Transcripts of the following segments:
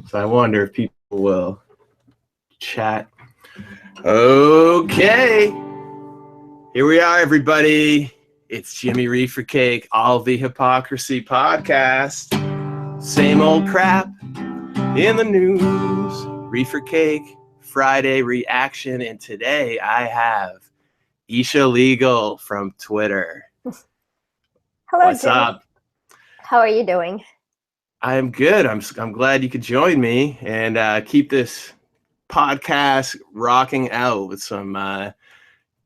So I wonder if people will chat. Okay. Here we are, everybody. It's Jimmy Reefercake, All the Hypocrisy podcast. Same old crap in the news. Reefercake Friday reaction. And today I have Isha Legal from Twitter. Hello, What's Jimmy. up? How are you doing? I'm good. I'm glad you could join me and keep this podcast rocking out with some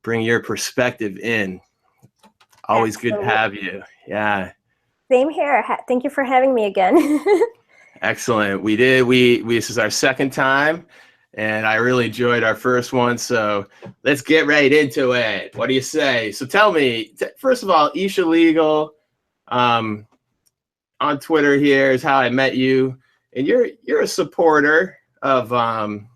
bring your perspective in. Always Absolutely. good to have you. Yeah. Same here. Thank you for having me again. Excellent. We this is our second time and I really enjoyed our first one. So let's get right into it. What do you say? So tell me, first of all, Isha Legal, on Twitter here is how I met you. And you're a supporter of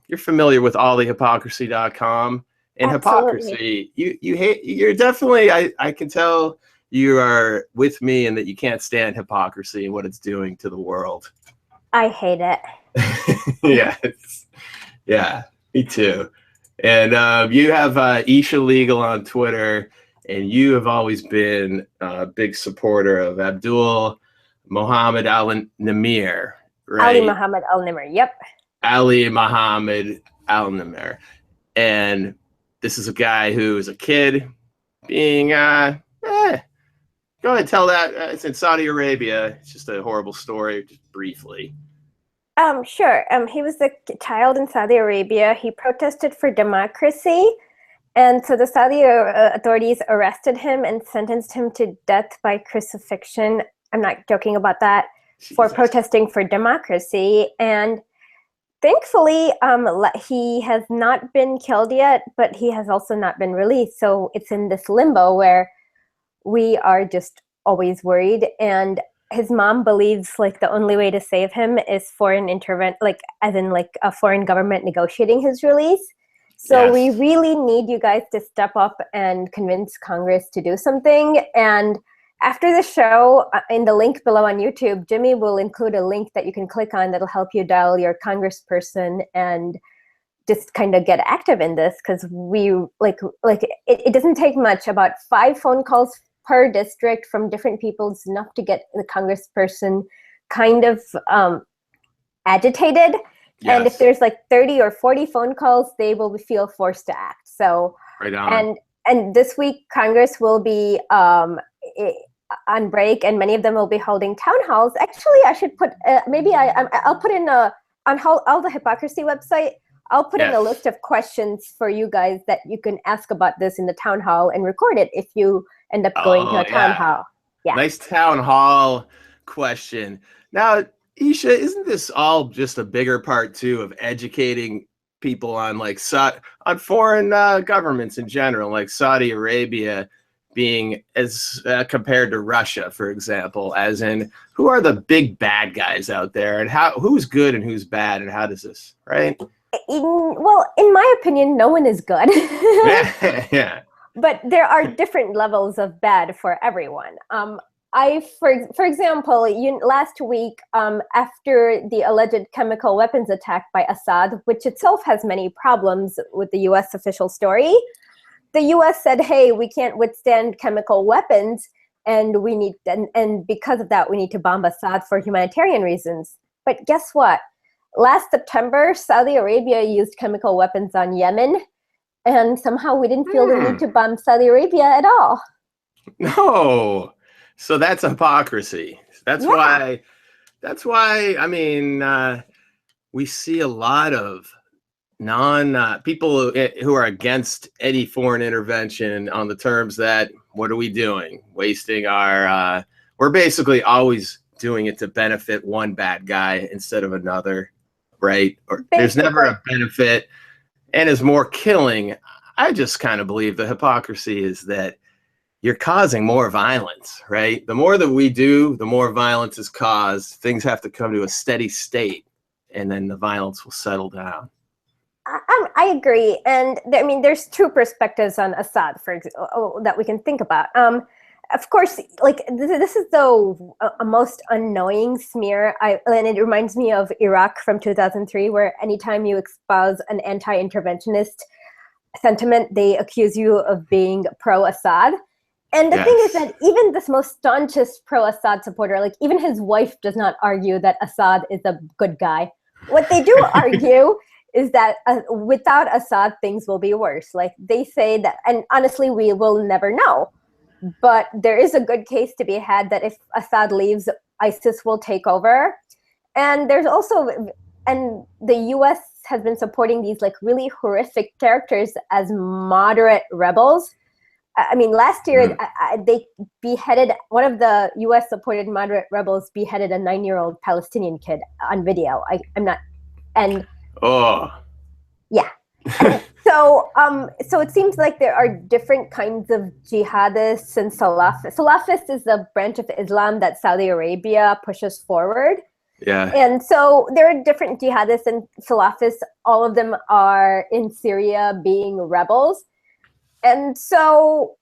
you're familiar with allthehypocrisy.com and Absolutely. hypocrisy. You're definitely I can tell you are with me and that you can't stand hypocrisy and what it's doing to the world. I hate it. Yeah, me too. And you have Isha Legal on Twitter, and you have always been a big supporter of Abdul Muhammad al-Nimr, right? Ali Muhammad al-Nimr. Yep. Ali Muhammad al-Nimr. And this is a guy who is a kid being, go ahead, tell that. It's in Saudi Arabia. It's just a horrible story, just briefly. Sure. He was a child in Saudi Arabia. He protested for democracy. And so the Saudi authorities arrested him and sentenced him to death by crucifixion. I'm not joking about that. Jesus. For protesting for democracy. And thankfully, he has not been killed yet, but he has also not been released. So it's in this limbo where we are just always worried. And his mom believes like the only way to save him is foreign intervention, like as in like a foreign government negotiating his release. So Yes. we really need you guys to step up and convince Congress to do something. And after the show, in the link below on YouTube, Jimmy will include a link that you can click on that'll help you dial your congressperson and just kind of get active in this, because we it doesn't take much. About 5 phone calls per district from different people is enough to get the congressperson kind of agitated. Yes. And if there's like 30 or 40 phone calls, they will feel forced to act. So right on. And this week Congress will be on break, and many of them will be holding town halls. Actually, I should put I'll put in on all the hypocrisy website. I'll put in a list of questions for you guys that you can ask about this in the town hall and record it if you end up going to a town hall. Yeah. Nice town hall question. Now, Isha, isn't this all just a bigger part too of educating people on like on foreign governments in general, like Saudi Arabia being as compared to Russia, for example, as in who are the big bad guys out there and who's good and who's bad and how does this, right? Well, in my opinion, no one is good. Yeah. But there are different levels of bad for everyone. For example, last week, after the alleged chemical weapons attack by Assad, which itself has many problems with the U.S. official story, the U.S. said, "Hey, we can't withstand chemical weapons, and and because of that, we need to bomb Assad for humanitarian reasons." But guess what? Last September, Saudi Arabia used chemical weapons on Yemen, and somehow we didn't feel the need to bomb Saudi Arabia at all. No. So that's hypocrisy. That's why, I mean, we see a lot of people who are against any foreign intervention on the terms that, what are we doing? Wasting our, we're basically always doing it to benefit one bad guy instead of another, right? Or there's never a benefit and is more killing. I just kind of believe the hypocrisy is that you're causing more violence, right? The more that we do, the more violence is caused. Things have to come to a steady state, and then the violence will settle down. I agree. And I mean, there's 2 perspectives on Assad, for example, that we can think about. of course, like this is the a most annoying smear. And it reminds me of Iraq from 2003, where anytime you espouse an anti-interventionist sentiment, they accuse you of being pro-Assad. And the thing is that even this most staunchest pro-Assad supporter, like even his wife does not argue that Assad is a good guy. What they do argue is that without Assad, things will be worse. Like they say that, and honestly, we will never know. But there is a good case to be had that if Assad leaves, ISIS will take over. And there's also, and the US has been supporting these like really horrific characters as moderate rebels. I mean, last year they beheaded, one of the US supported moderate rebels beheaded a 9-year-old Palestinian kid on video. I'm not, and yeah. So it seems like there are different kinds of jihadists and Salafists. Salafist is the branch of Islam that Saudi Arabia pushes forward. Yeah. And so there are different jihadists and Salafists. All of them are in Syria being rebels. And so,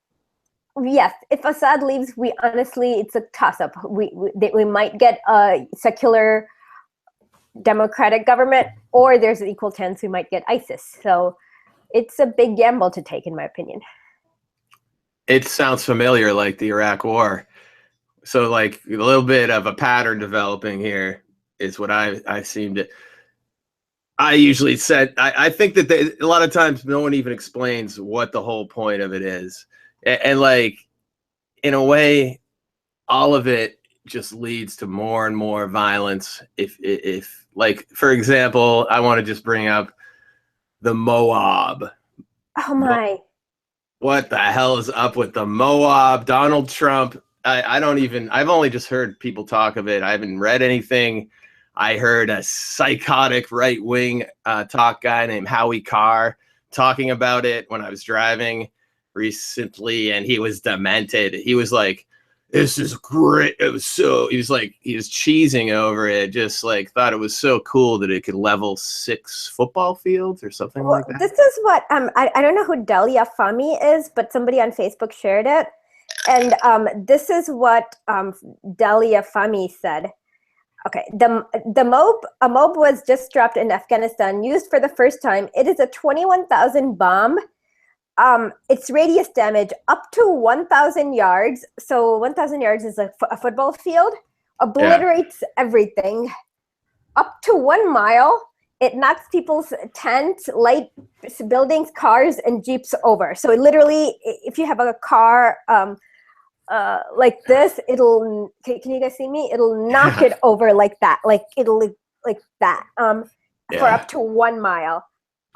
yes, if Assad leaves, we honestly, it's a toss-up. We might get a secular democratic government, or there's an equal chance we might get ISIS. So it's a big gamble to take, in my opinion. It sounds familiar, like the Iraq War. So like a little bit of a pattern developing here is what I seem to. I usually said, I think that a lot of times no one even explains what the whole point of it is. And like, in a way, all of it just leads to more and more violence. If like, for example, I want to just bring up the Moab. Oh my. What the hell is up with the Moab? Donald Trump. I've only just heard people talk of it. I haven't read anything. I heard a psychotic right-wing talk guy named Howie Carr talking about it when I was driving recently, and he was demented. He was like, this is great. He was cheesing over it, just like thought it was so cool that it could level 6 football fields or something like that. This is what, I don't know who Delia Fahmy is, but somebody on Facebook shared it. And this is what Delia Fahmy said. Okay, a MOB was just dropped in Afghanistan, used for the first time. It is a 21,000 bomb. Its radius damage up to 1,000 yards. So 1,000 yards is a football field. Obliterates everything. Up to 1 mile. It knocks people's tents, light buildings, cars, and jeeps over. So it literally, if you have a car like this, it'll, can you guys see me? It'll knock it over like that. Like it'll like that for up to 1 mile.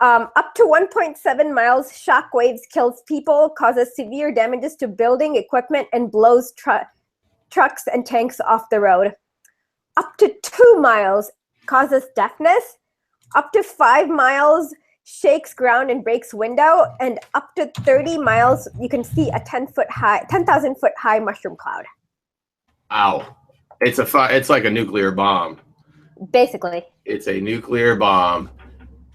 Up to 1.7 miles, shock waves kills people, causes severe damages to building equipment, and blows trucks and tanks off the road. Up to 2 miles, causes deafness. Up to 5 miles, shakes ground and breaks window. And up to 30 miles, you can see a 10,000 foot high mushroom cloud. Wow. It's like a nuclear bomb. Basically. It's a nuclear bomb.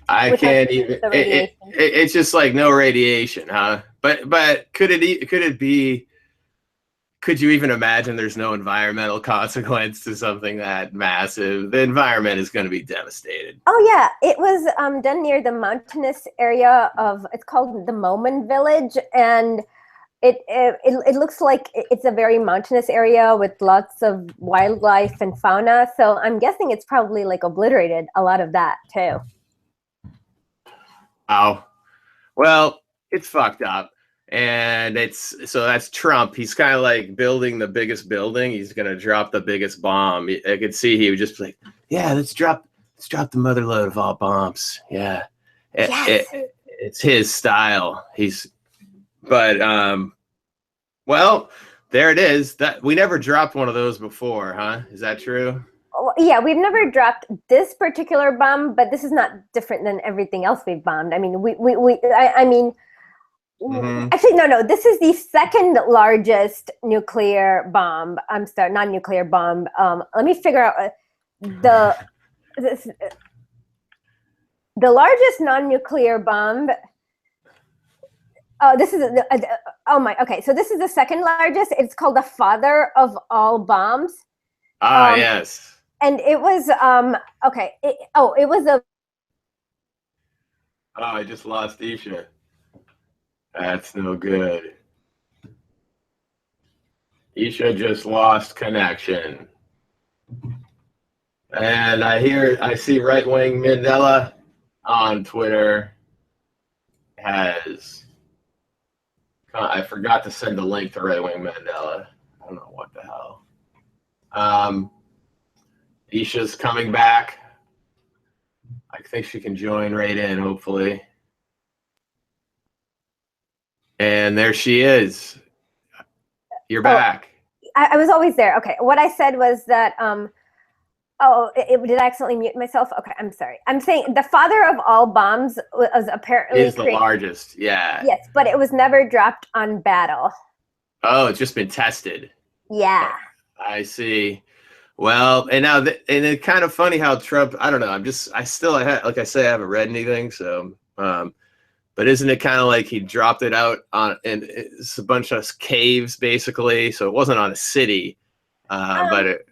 I can't even. It's just like no radiation, huh? But could it be? Could you even imagine there's no environmental consequence to something that massive? The environment is going to be devastated. Oh yeah, it was done near the mountainous area of, it's called the Moman village, and it looks like it's a very mountainous area with lots of wildlife and fauna. So I'm guessing it's probably like obliterated a lot of that too. Wow. Well, it's fucked up. And so that's Trump. He's kind of like building the biggest building. He's going to drop the biggest bomb. I could see he would just be like, yeah, let's drop the mother load of all bombs. Yeah. Yes. It's his style. Well, there it is. That we never dropped one of those before, huh? Is that true? Yeah, we've never dropped this particular bomb, but this is not different than everything else we've bombed. I mean, actually, no. This is the second largest nuclear bomb. I'm sorry, non-nuclear bomb. Let me figure out the largest non-nuclear bomb. Oh, this is Oh my, okay. So this is the second largest. It's called the father of all bombs. Ah, yes. And it was, okay. It was a. Oh, I just lost Isha. That's no good. Isha just lost connection. And I see Right Wing Mandela on Twitter has, I forgot to send the link to Right Wing Mandela. I don't know what the hell. Isha's coming back. I think she can join right in, hopefully. And there she is. You're back. I was always there. Okay. What I said was that, did I accidentally mute myself? Okay, I'm sorry. I'm saying the father of all bombs was apparently Is the largest, yeah. Yes, but it was never dropped on battle. Oh, it's just been tested. Yeah. I see. Well, and now, and it's kind of funny how Trump, I don't know, like I say, I haven't read anything, so, but isn't it kind of like he dropped it out on, and it's a bunch of caves, basically, so it wasn't on a city, but it,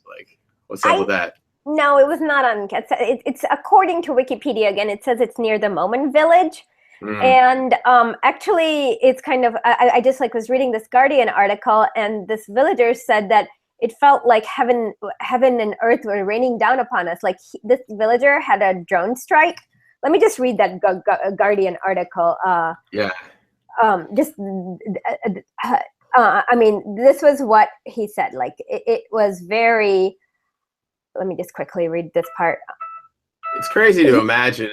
like, what's up with that? No, it was not on, it's according to Wikipedia, again, it says it's near the Momin village, and actually, it's kind of, I just like was reading this Guardian article, and this villager said that it felt like heaven and earth were raining down upon us. Like this villager had a drone strike. Let me just read that Guardian article. Yeah. I mean, this was what he said. Like it was very. Let me just quickly read this part. It's crazy to imagine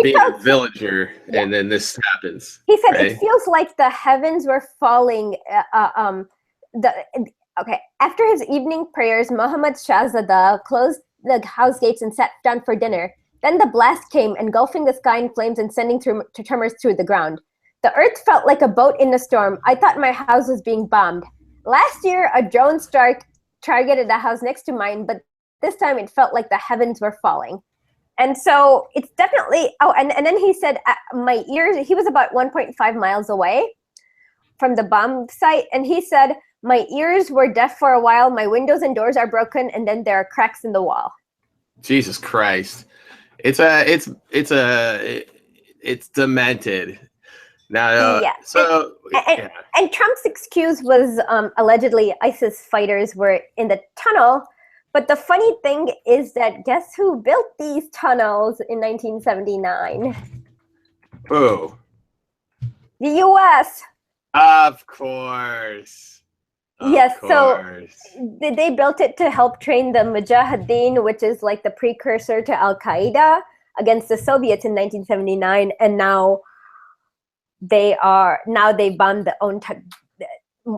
being a villager and then this happens. He said it feels like the heavens were falling. Okay, after his evening prayers, Muhammad Shahzada closed the house gates and sat down for dinner. Then the blast came, engulfing the sky in flames and sending tremors through the ground. The earth felt like a boat in a storm. I thought my house was being bombed. Last year, a drone strike targeted the house next to mine, but this time it felt like the heavens were falling. And so it's definitely, and then he said, my ears, he was about 1.5 miles away from the bomb site, and he said, my ears were deaf for a while, my windows and doors are broken, and then there are cracks in the wall. Jesus Christ. It's demented. Now, and Trump's excuse was allegedly ISIS fighters were in the tunnel. But the funny thing is that guess who built these tunnels in 1979? Who? The U.S. Of course. Yes, so they built it to help train the Mujahideen, which is like the precursor to Al-Qaeda, against the Soviets in 1979, and now they bombed the own.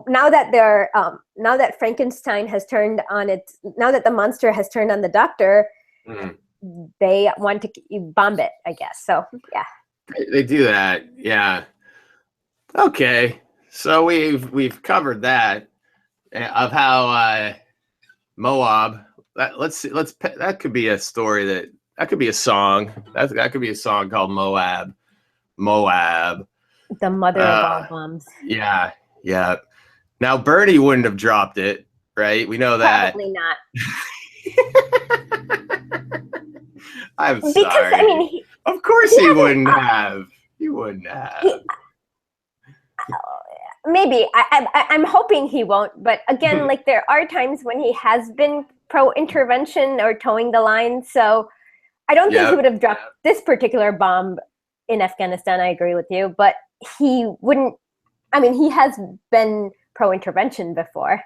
Now that Frankenstein has turned on its, now that the monster has turned on the doctor, they want to bomb it, I guess. So yeah, they do that. Yeah. Okay, so we've covered that of how Moab. That could be a story that could be a song. That could be a song called Moab. Moab. The mother of all bombs. Yeah. Yeah. Now, Bernie wouldn't have dropped it, right? We know that. Probably not. I'm sorry. Because, I mean, of course he wouldn't have. He wouldn't have. Maybe. I'm hoping he won't. But again, like there are times when he has been pro-intervention or towing the line. So I don't think he would have dropped this particular bomb in Afghanistan. I agree with you. But he wouldn't. I mean, he has been pro-intervention before.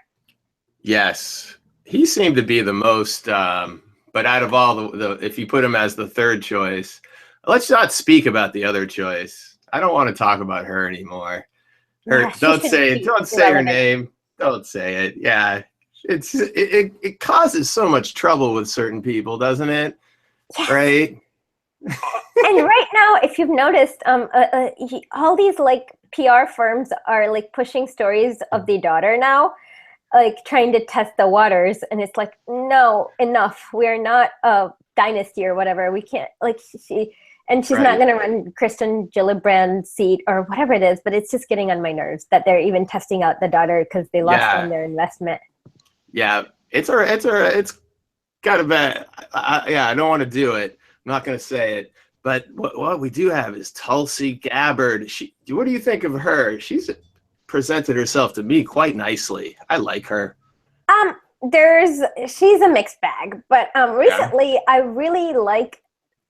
Yes. He seemed to be the most, but out of all the, if you put him as the third choice, let's not speak about the other choice. I don't want to talk about her anymore. Don't say her name. Don't say it. Yeah. It causes so much trouble with certain people, doesn't it? Yes. Right? And right now, if you've noticed, all these like PR firms are like pushing stories of the daughter now, like trying to test the waters, and it's like, no, enough. We're not a dynasty or whatever. We can't, like, And she's not going to run Kristen Gillibrand's seat or whatever it is, but it's just getting on my nerves that they're even testing out the daughter because they lost on their investment. Yeah, it's got a bad. I don't want to do it. I'm not going to say it. But what we do have is Tulsi Gabbard. What do you think of her? She's presented herself to me quite nicely. I like her. She's a mixed bag, but recently I really like.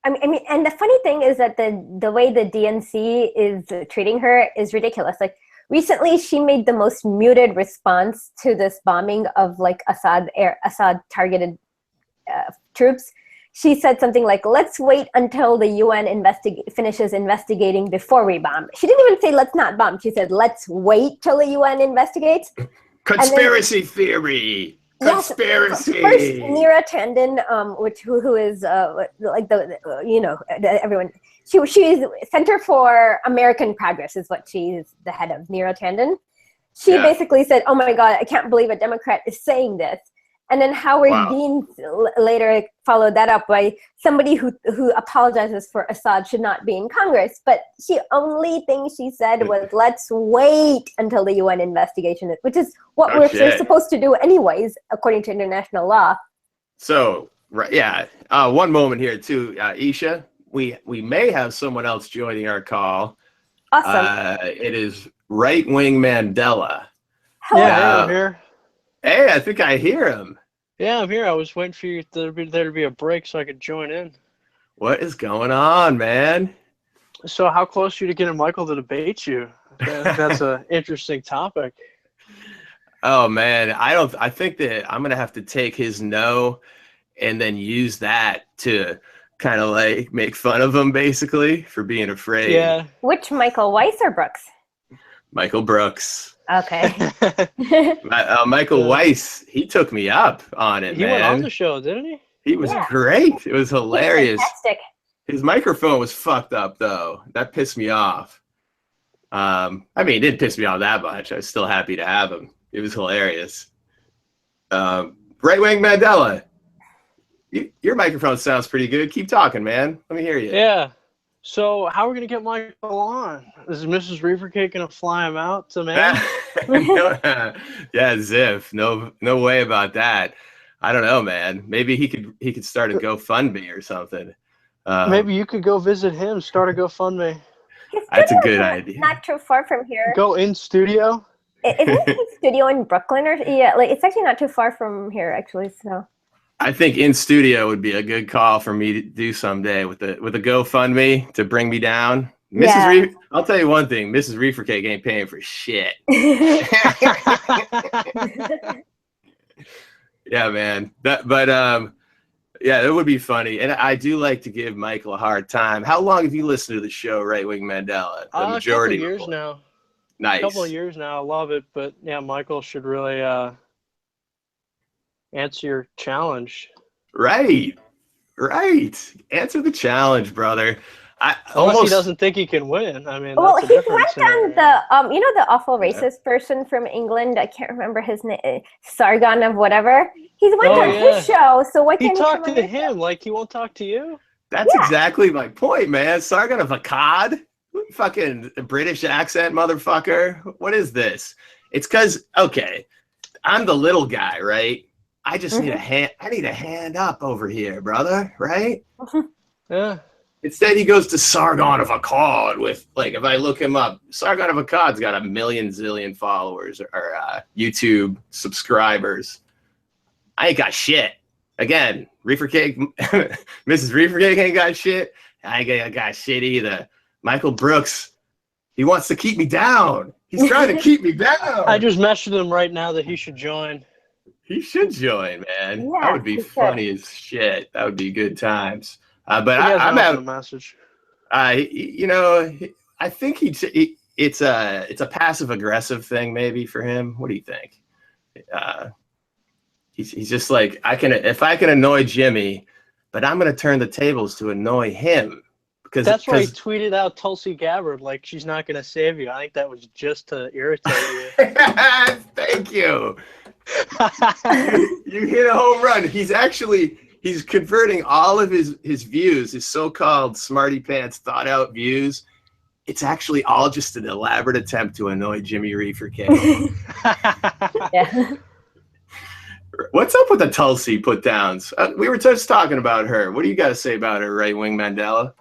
I mean, and the funny thing is that the way the DNC is treating her is ridiculous. Like recently, she made the most muted response to this bombing of like Assad targeted troops. She said something like, "Let's wait until the UN finishes investigating before we bomb." She didn't even say, "Let's not bomb." She said, "Let's wait till the UN investigates." Conspiracy theory. Conspiracy. Yes, first, Neera Tanden, who is like everyone. She's Center for American Progress is what she's the head of. Neera Tanden. She basically said, "Oh my God, I can't believe a Democrat is saying this." And then Howard Dean later followed that up by somebody who apologizes for Assad should not be in Congress. But the only thing she said was, "Let's wait until the UN investigation," which is what we're supposed to do anyways, according to international law. So, one moment here too, Isha. We may have someone else joining our call. Awesome. It is Right Wing Mandela. Hello. Yeah, I'm here. Hey, I think I hear him. Yeah, I'm here. I was waiting for you there to be a break so I could join in. What is going on, man? So how close are you to getting Michael to debate you? That's an interesting topic. Oh, man. I think that I'm going to have to take his no and then use that to kind of like make fun of him, basically, for being afraid. Yeah. Which Michael, Weiss or Brooks? Michael Brooks. Okay. Michael Weiss, he took me up on it, He went on the show, didn't he? He was great. It was hilarious. Fantastic. His microphone was fucked up, though. That pissed me off. I mean, it didn't piss me off that much. I was still happy to have him. It was hilarious. Right Wing Mandela, your microphone sounds pretty good. Keep talking, man. Let me hear you. Yeah. So how are we going to get Michael on? Is Mrs. Reefercake going to fly him out to Maine? Yeah, Ziff. No way about that. I don't know, man. Maybe he could start a GoFundMe or something. Maybe you could go visit him, start a GoFundMe. That's a good idea. Not too far from here. Go in studio? Isn't his studio in Brooklyn it's actually not too far from here actually, so. I think in studio would be a good call for me to do someday with a GoFundMe to bring me down. I'll tell you one thing, Mrs. Reefercake ain't paying for shit. Yeah, man. It would be funny. And I do like to give Michael a hard time. How long have you listened to the show, Right Wing Mandela? The majority. A couple years now. Nice. A couple of years now. I love it. But yeah, Michael should really answer your challenge. Right. Answer the challenge, brother. Unless he doesn't think he can win. I mean, well, that's he went on the the awful racist person from England. I can't remember his name. Sargon of whatever. He's went on his show. So why can't he talked to him like he won't talk to you? That's exactly my point, man. Sargon of Akkad, fucking British accent, motherfucker. What is this? It's because I'm the little guy, right? I just need a hand. I need a hand up over here, brother. Right? Yeah. Instead, he goes to Sargon of Akkad with, like, if I look him up, Sargon of Akkad's got a zillion followers or YouTube subscribers. I ain't got shit. Again, Reefercake, Mrs. Reefercake ain't got shit. I ain't got shit either. Michael Brooks, he wants to keep me down. He's trying to keep me down. I just messaged him right now that he should join. He should join, man. Yeah, that would be funny as shit. That would be good times. But I'm having a message. I think it's a passive aggressive thing maybe for him. What do you think? He's just like, if I can annoy Jimmy, but I'm gonna turn the tables to annoy him because that's why he tweeted out Tulsi Gabbard like she's not gonna save you. I think that was just to irritate you. Thank you. You hit a home run. he's converting all of his views, his so-called smarty pants thought out views. It's actually all just an elaborate attempt to annoy Jimmy Reefercake. Yeah. What's up with the Tulsi put downs? We were just talking about her. What do you got to say about her, right wing Mandela?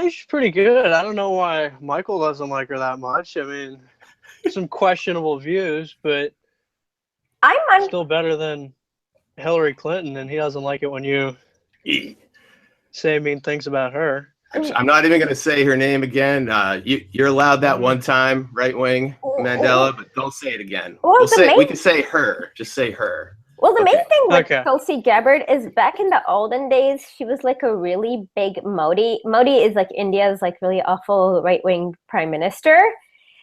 She's pretty good. I don't know why Michael doesn't like her that much. I mean, some questionable views, but still better than Hillary Clinton, and he doesn't like it when you say mean things about her. I'm not even going to say her name again. You're allowed that one time, right wing Mandela, but don't say it again. Well, we can say her. Just say her. Well, the main thing with Tulsi Gabbard is back in the olden days, she was like a really big Modi. Modi is like India's like really awful right-wing prime minister.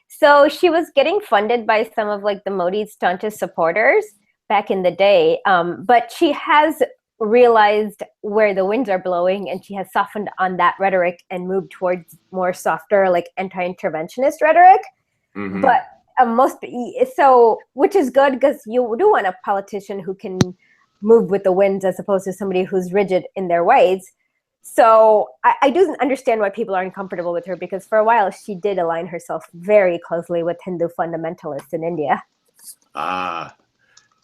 So she was getting funded by some of like the Modi's staunchest supporters back in the day. But she has realized where the winds are blowing, and she has softened on that rhetoric and moved towards more softer, like anti-interventionist rhetoric. Mm-hmm. But which is good, because you do want a politician who can move with the winds as opposed to somebody who's rigid in their ways. So I do understand why people are uncomfortable with her, because for a while she did align herself very closely with Hindu fundamentalists in India. And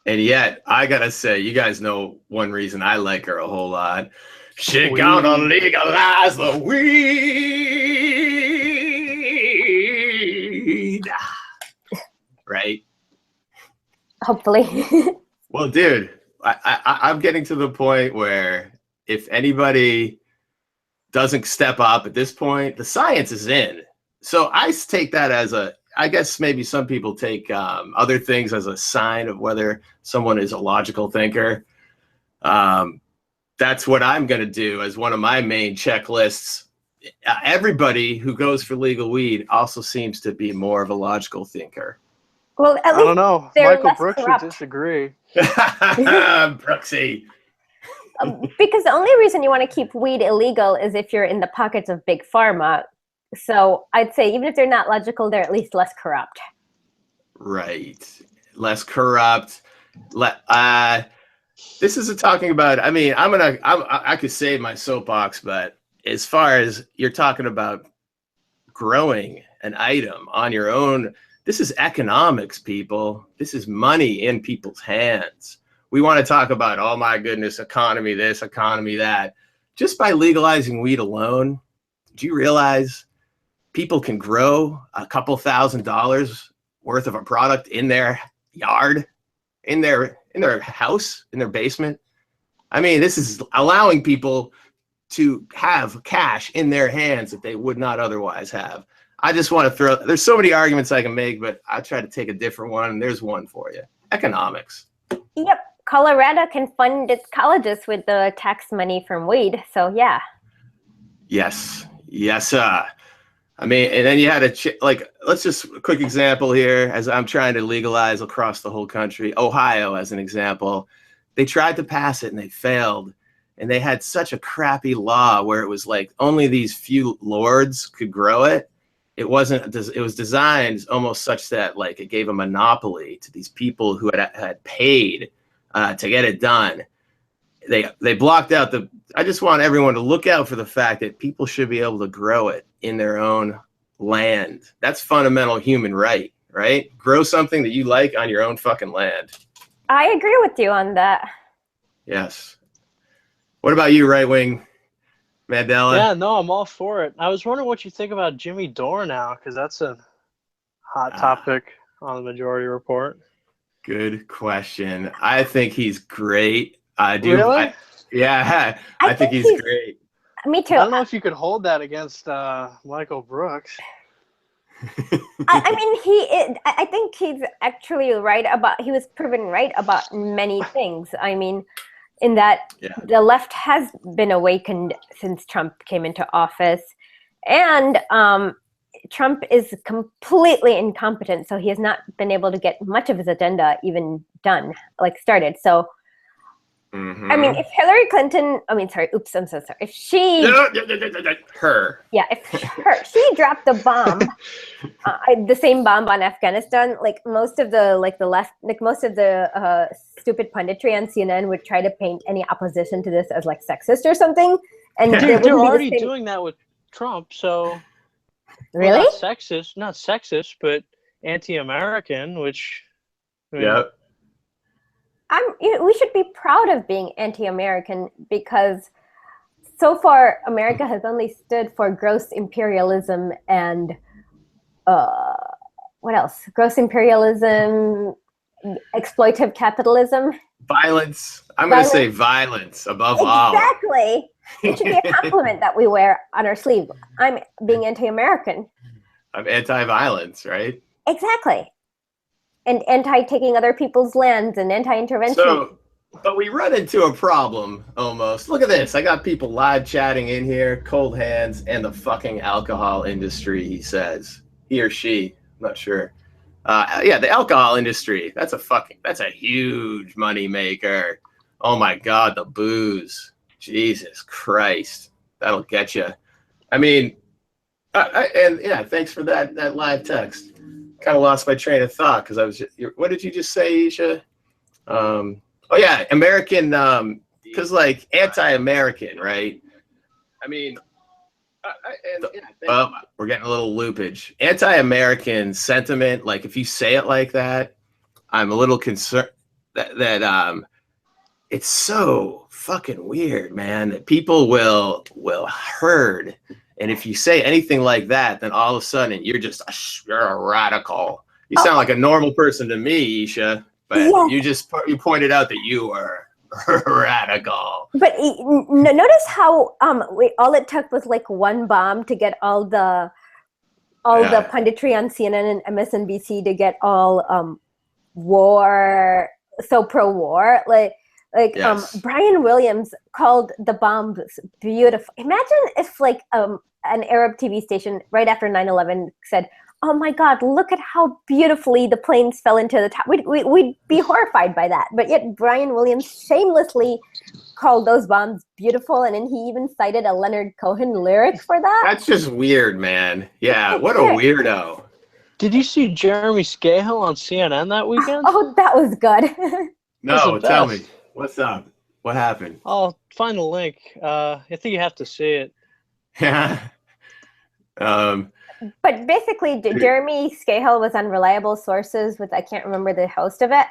yet, I gotta say, you guys know one reason I like her a whole lot. She gonna legalize the weed. Right? Hopefully. Well, dude, I'm getting to the point where if anybody doesn't step up at this point, the science is in. So I take that as I guess maybe some people take other things as a sign of whether someone is a logical thinker. That's what I'm going to do as one of my main checklists. Everybody who goes for legal weed also seems to be more of a logical thinker. Well, at least I don't know. Michael Brooks would disagree. Brooksy. Because the only reason you want to keep weed illegal is if you're in the pockets of big pharma. So I'd say even if they're not logical, they're at least less corrupt. Right. Less corrupt. This isn't talking about, I mean, I could save my soapbox, but as far as you're talking about growing an item on your own, this is economics, people. This is money in people's hands. We want to talk about, oh my goodness, economy this, economy that. Just by legalizing weed alone, do you realize people can grow a couple $1,000s worth of a product in their yard, in their house, in their basement? I mean, this is allowing people to have cash in their hands that they would not otherwise have. I just want to there's so many arguments I can make, but I'll try to take a different one. And there's one for you. Economics. Yep. Colorado can fund its colleges with the tax money from weed. So, yeah. Yes. I mean, and then you had let's just a quick example here as I'm trying to legalize across the whole country. Ohio, as an example, they tried to pass it and they failed. And they had such a crappy law where it was like only these few lords could grow it. It was designed almost such that like it gave a monopoly to these people who had paid to get it done. They blocked out I just want everyone to look out for the fact that people should be able to grow it in their own land. That's fundamental human right? Grow something that you like on your own fucking land. I agree with you on that. Yes. What about you, right wing Mandela? Yeah, no, I'm all for it. I was wondering what you think about Jimmy Dore now, because that's a hot topic on the Majority Report. Good question. I think he's great. I do. Really? I think he's great. Me too. I don't know if you could hold that against Michael Brooks. I mean, I think he's actually right he was proven right about many things. I mean, in that the left has been awakened since Trump came into office, and Trump is completely incompetent, so he has not been able to get much of his agenda even done, started. So I mean, if Hillary Clinton, I'm so sorry. If she, if she dropped the bomb, the same bomb on Afghanistan, like most of the stupid punditry on CNN would try to paint any opposition to this as like sexist or something, and they're already doing that with Trump. So really, not sexist, but anti-American, which we should be proud of being anti-American because so far America has only stood for gross imperialism and what else? Gross imperialism, exploitive capitalism, violence. I'm going to say violence above all. Exactly. It should be a compliment that we wear on our sleeve. I'm being anti-American. I'm anti-violence, right? Exactly. And anti-taking other people's lands and anti-intervention. So, but we run into a problem almost. Look at this. I got people live chatting in here, cold hands, and the fucking alcohol industry, he says. He or she, I'm not sure. Yeah, the alcohol industry. That's a huge money maker. Oh my God, the booze. Jesus Christ. That'll get you. I mean, thanks for that live text. Kind of lost my train of thought because what did you just say, Isha? Oh yeah, American, because like anti-American, right? I mean, we're getting a little loopage. Anti-American sentiment, like if you say it like that, I'm a little concerned that it's so fucking weird, man. That people will herd. And if you say anything like that, then all of a sudden you're a radical. You sound like a normal person to me, Isha, but you pointed out that you are radical. But notice how all it took was like one bomb to get all the punditry on CNN and MSNBC to get all pro-war. Brian Williams called the bombs beautiful. Imagine if like an Arab TV station right after 9/11 said, "Oh my God, look at how beautifully the planes fell into the top." We'd be horrified by that. But yet Brian Williams shamelessly called those bombs beautiful, and then he even cited a Leonard Cohen lyric for that. That's just weird, man. Yeah, what a weirdo. Did you see Jeremy Scahill on CNN that weekend? Oh, that was good. No, tell me. What's up? What happened? I'll find the link. I think you have to see it. Yeah. But basically, Jeremy Scahill was on reliable sources with, I can't remember the host of it.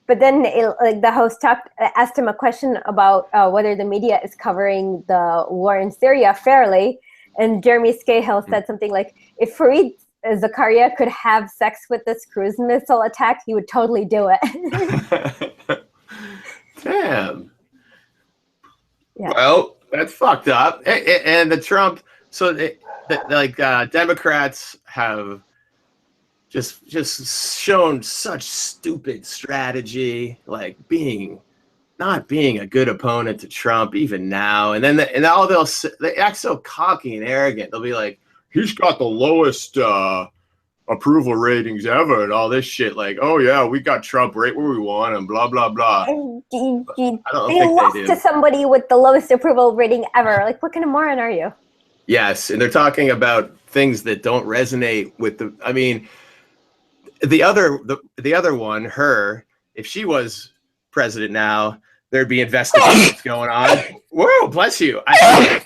But then the host asked him a question about whether the media is covering the war in Syria fairly. And Jeremy Scahill said something like, if Fareed Zakaria could have sex with this cruise missile attack, he would totally do it. Damn. Yeah. Well, that's fucked up. And the Trump, Democrats have just shown such stupid strategy, like not being a good opponent to Trump even now. And then they act so cocky and arrogant. They'll be like, he's got the lowest approval ratings ever and all this shit. Like, oh yeah, we got Trump right where we want him, blah blah blah. They lost to somebody with the lowest approval rating ever. Like, what kind of moron are you? Yes, and they're talking about things that don't resonate with the other one, her, if she was president now, there'd be investigations going on. Whoa, bless you. I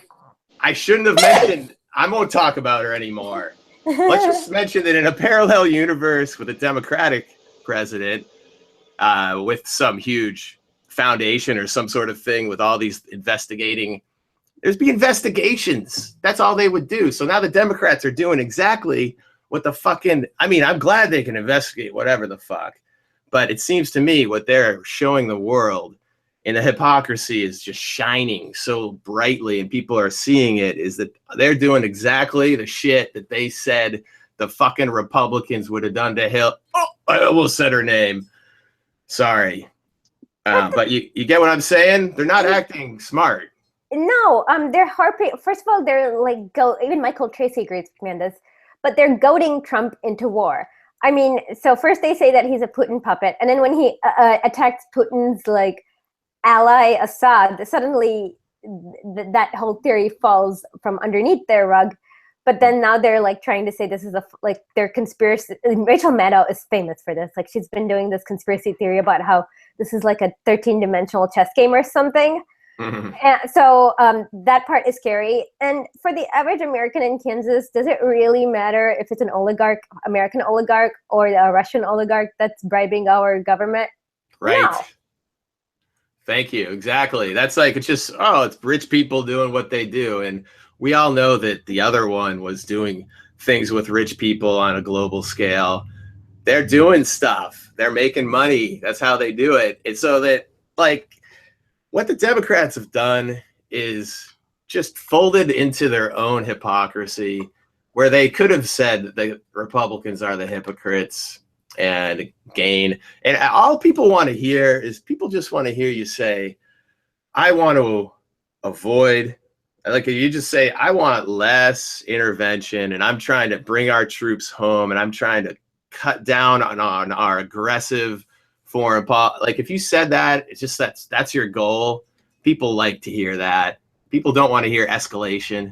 shouldn't have mentioned, I won't talk about her anymore. Let's just mention that in a parallel universe with a Democratic president, with some huge foundation or some sort of thing with all these there's be investigations. That's all they would do. So now the Democrats are doing exactly what I'm glad they can investigate whatever the fuck. But it seems to me what they're showing the world and the hypocrisy is just shining so brightly and people are seeing it, is that they're doing exactly the shit that they said the fucking Republicans would have done to Hill. Oh, I almost said her name. Sorry. But you get what I'm saying? They're not acting smart. No, they're harping. First of all, they're like, even Michael Tracy agrees with me on this, but they're goading Trump into war. I mean, so first they say that he's a Putin puppet, and then when he attacked Putin's ally Assad, suddenly that whole theory falls from underneath their rug. But then now they're like trying to say this is their conspiracy. Rachel Maddow is famous for this. Like she's been doing this conspiracy theory about how this is like a 13-dimensional chess game or something. Mm-hmm. And so that part is scary. And for the average American in Kansas, does it really matter if it's an oligarch, American oligarch, or a Russian oligarch that's bribing our government? Right. No. Thank you. Exactly. That's like, it's just, it's rich people doing what they do. And we all know that the other one was doing things with rich people on a global scale. They're doing stuff. They're making money. That's how they do it. And so that, like, what the Democrats have done is just folded into their own hypocrisy, where they could have said the Republicans are the hypocrites and gain. And all people want to hear is people just want to hear you say, I want to avoid, like you just say, I want less intervention and I'm trying to bring our troops home and I'm trying to cut down on our aggressive foreign policy. Like if you said that, it's just that's your goal. People like to hear that. People don't want to hear escalation.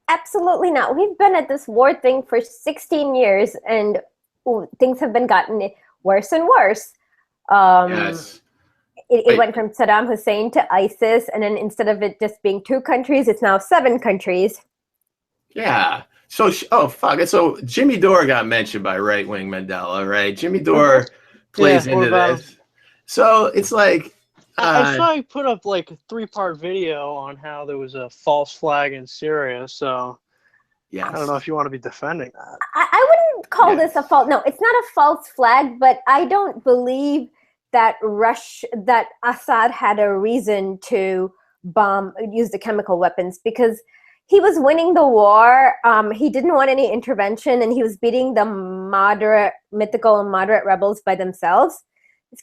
Absolutely not. We've been at this war thing for 16 years and things have been gotten worse and worse. Yes. It went from Saddam Hussein to ISIS, and then instead of it just being 2 countries, it's now 7 countries. Yeah. So, So Jimmy Dore got mentioned by right-wing Mandela, right? Jimmy Dore plays into this. So it's like... I saw you put up like a 3-part video on how there was a false flag in Syria, so yes. I don't know if you want to be defending that. I wouldn't call this a false... No, it's not a false flag, but I don't believe that Assad had a reason to use the chemical weapons, because he was winning the war. He didn't want any intervention, and he was beating the mythical and moderate rebels by themselves.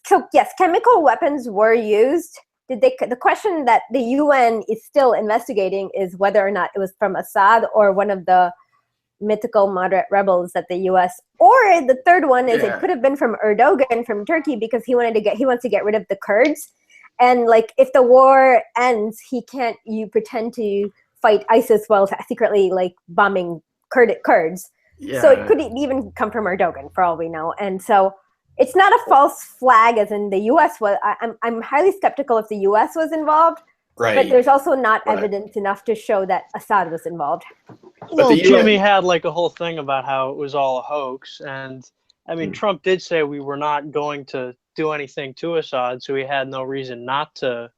So yes, chemical weapons were used. The question that the UN is still investigating is whether or not it was from Assad or one of the mythical moderate rebels that the US, or the third one is it could have been from Erdogan from Turkey, because he wants to get rid of the Kurds. And like if the war ends, you pretend to fight ISIS while secretly like bombing Kurds. Yeah. So it could even come from Erdogan for all we know. And so it's not a false flag as in the US was. I'm highly skeptical if the US was involved. Right. But there's also not evidence enough to show that Assad was involved. Well, Jimmy had like a whole thing about how it was all a hoax. And I mean, Trump did say we were not going to do anything to Assad, so he had no reason not to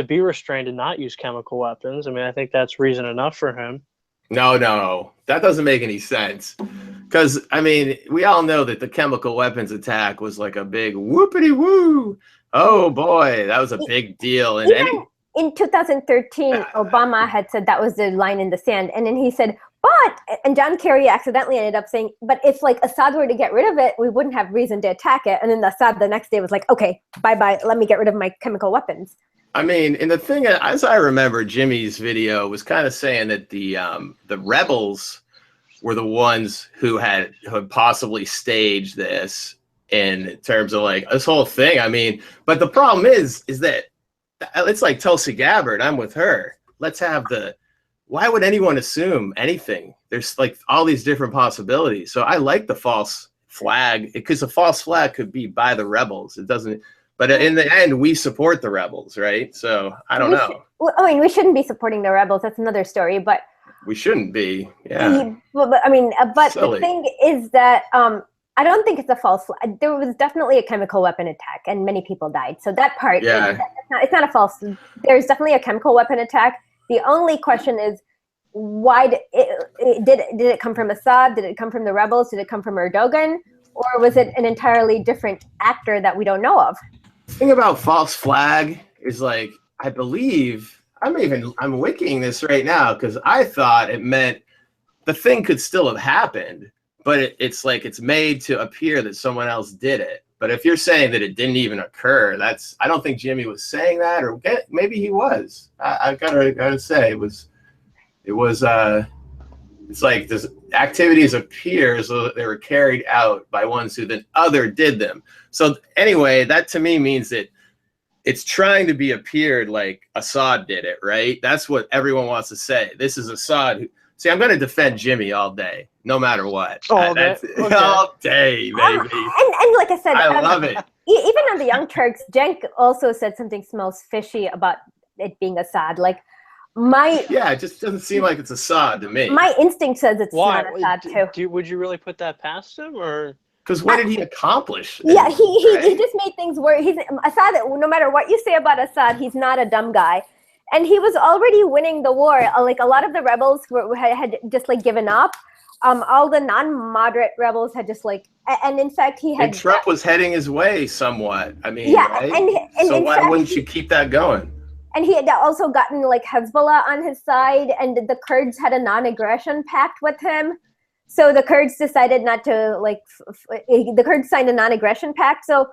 be restrained and not use chemical weapons. I mean, I think that's reason enough for him. No, that doesn't make any sense. Because, I mean, we all know that the chemical weapons attack was like a big whoopity-woo. Oh, boy, that was a big deal. And in 2013, Obama had said that was the line in the sand. And then he said, and John Kerry accidentally ended up saying, but if like Assad were to get rid of it, we wouldn't have reason to attack it. And then Assad the next day was like, okay, bye-bye, let me get rid of my chemical weapons. I mean, and the thing, as I remember, Jimmy's video was kind of saying that the rebels were the ones who had possibly staged this in terms of like this whole thing. I mean, but the problem is that it's like Tulsi Gabbard. I'm with her. Let's have why would anyone assume anything? There's like all these different possibilities. So I like the false flag, because a false flag could be by the rebels. It doesn't. But in the end, we support the rebels, right? So I don't know. I mean, we shouldn't be supporting the rebels. That's another story. But we shouldn't be. Yeah. But I mean, but silly. The thing is that I don't think it's a false flag. There was definitely a chemical weapon attack, and many people died. So that part, it's not a false. There's definitely a chemical weapon attack. The only question is, why did it come from Assad? Did it come from the rebels? Did it come from Erdogan? Or was it an entirely different actor that we don't know of? The thing about false flag is, like, I believe I'm wikiing this right now, because I thought it meant the thing could still have happened, but it's like it's made to appear that someone else did it. But if you're saying that it didn't even occur, I don't think Jimmy was saying that, or maybe he was. I gotta say it's like this activities appear as though they were carried out by ones who then did them. So anyway, that to me means that it's trying to be appeared like Assad did it, right? That's what everyone wants to say. This is Assad. See, I'm going to defend Jimmy all day, no matter what. All day, okay. All day, baby. And like I said, I love it. Even on the Young Turks, Cenk also said something smells fishy about it being Assad. Like it just doesn't seem like it's Assad to me. My instinct says it's not Assad too. Would you really put that past him, or? Because what did he accomplish? Yeah, he just made things worse. Assad. No matter what you say about Assad, he's not a dumb guy, and he was already winning the war. Like a lot of the rebels had just like given up. All the non-moderate rebels had just like, and in fact, and Trump was heading his way somewhat. I mean, yeah, right? and so why wouldn't you keep that going? And he had also gotten like Hezbollah on his side, and the Kurds had a non-aggression pact with him. So the Kurds decided not to the Kurds signed a non-aggression pact. So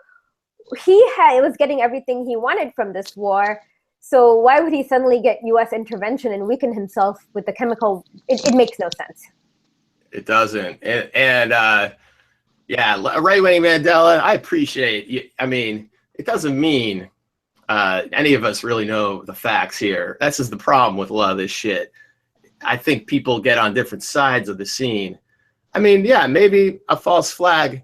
he was getting everything he wanted from this war. So why would he suddenly get U.S. intervention and weaken himself with the chemical? It makes no sense. It doesn't. And right-wing Mandela, I appreciate you. I mean, it doesn't mean any of us really know the facts here. That's just the problem with a lot of this shit. I think people get on different sides of the scene. I mean, yeah, maybe a false flag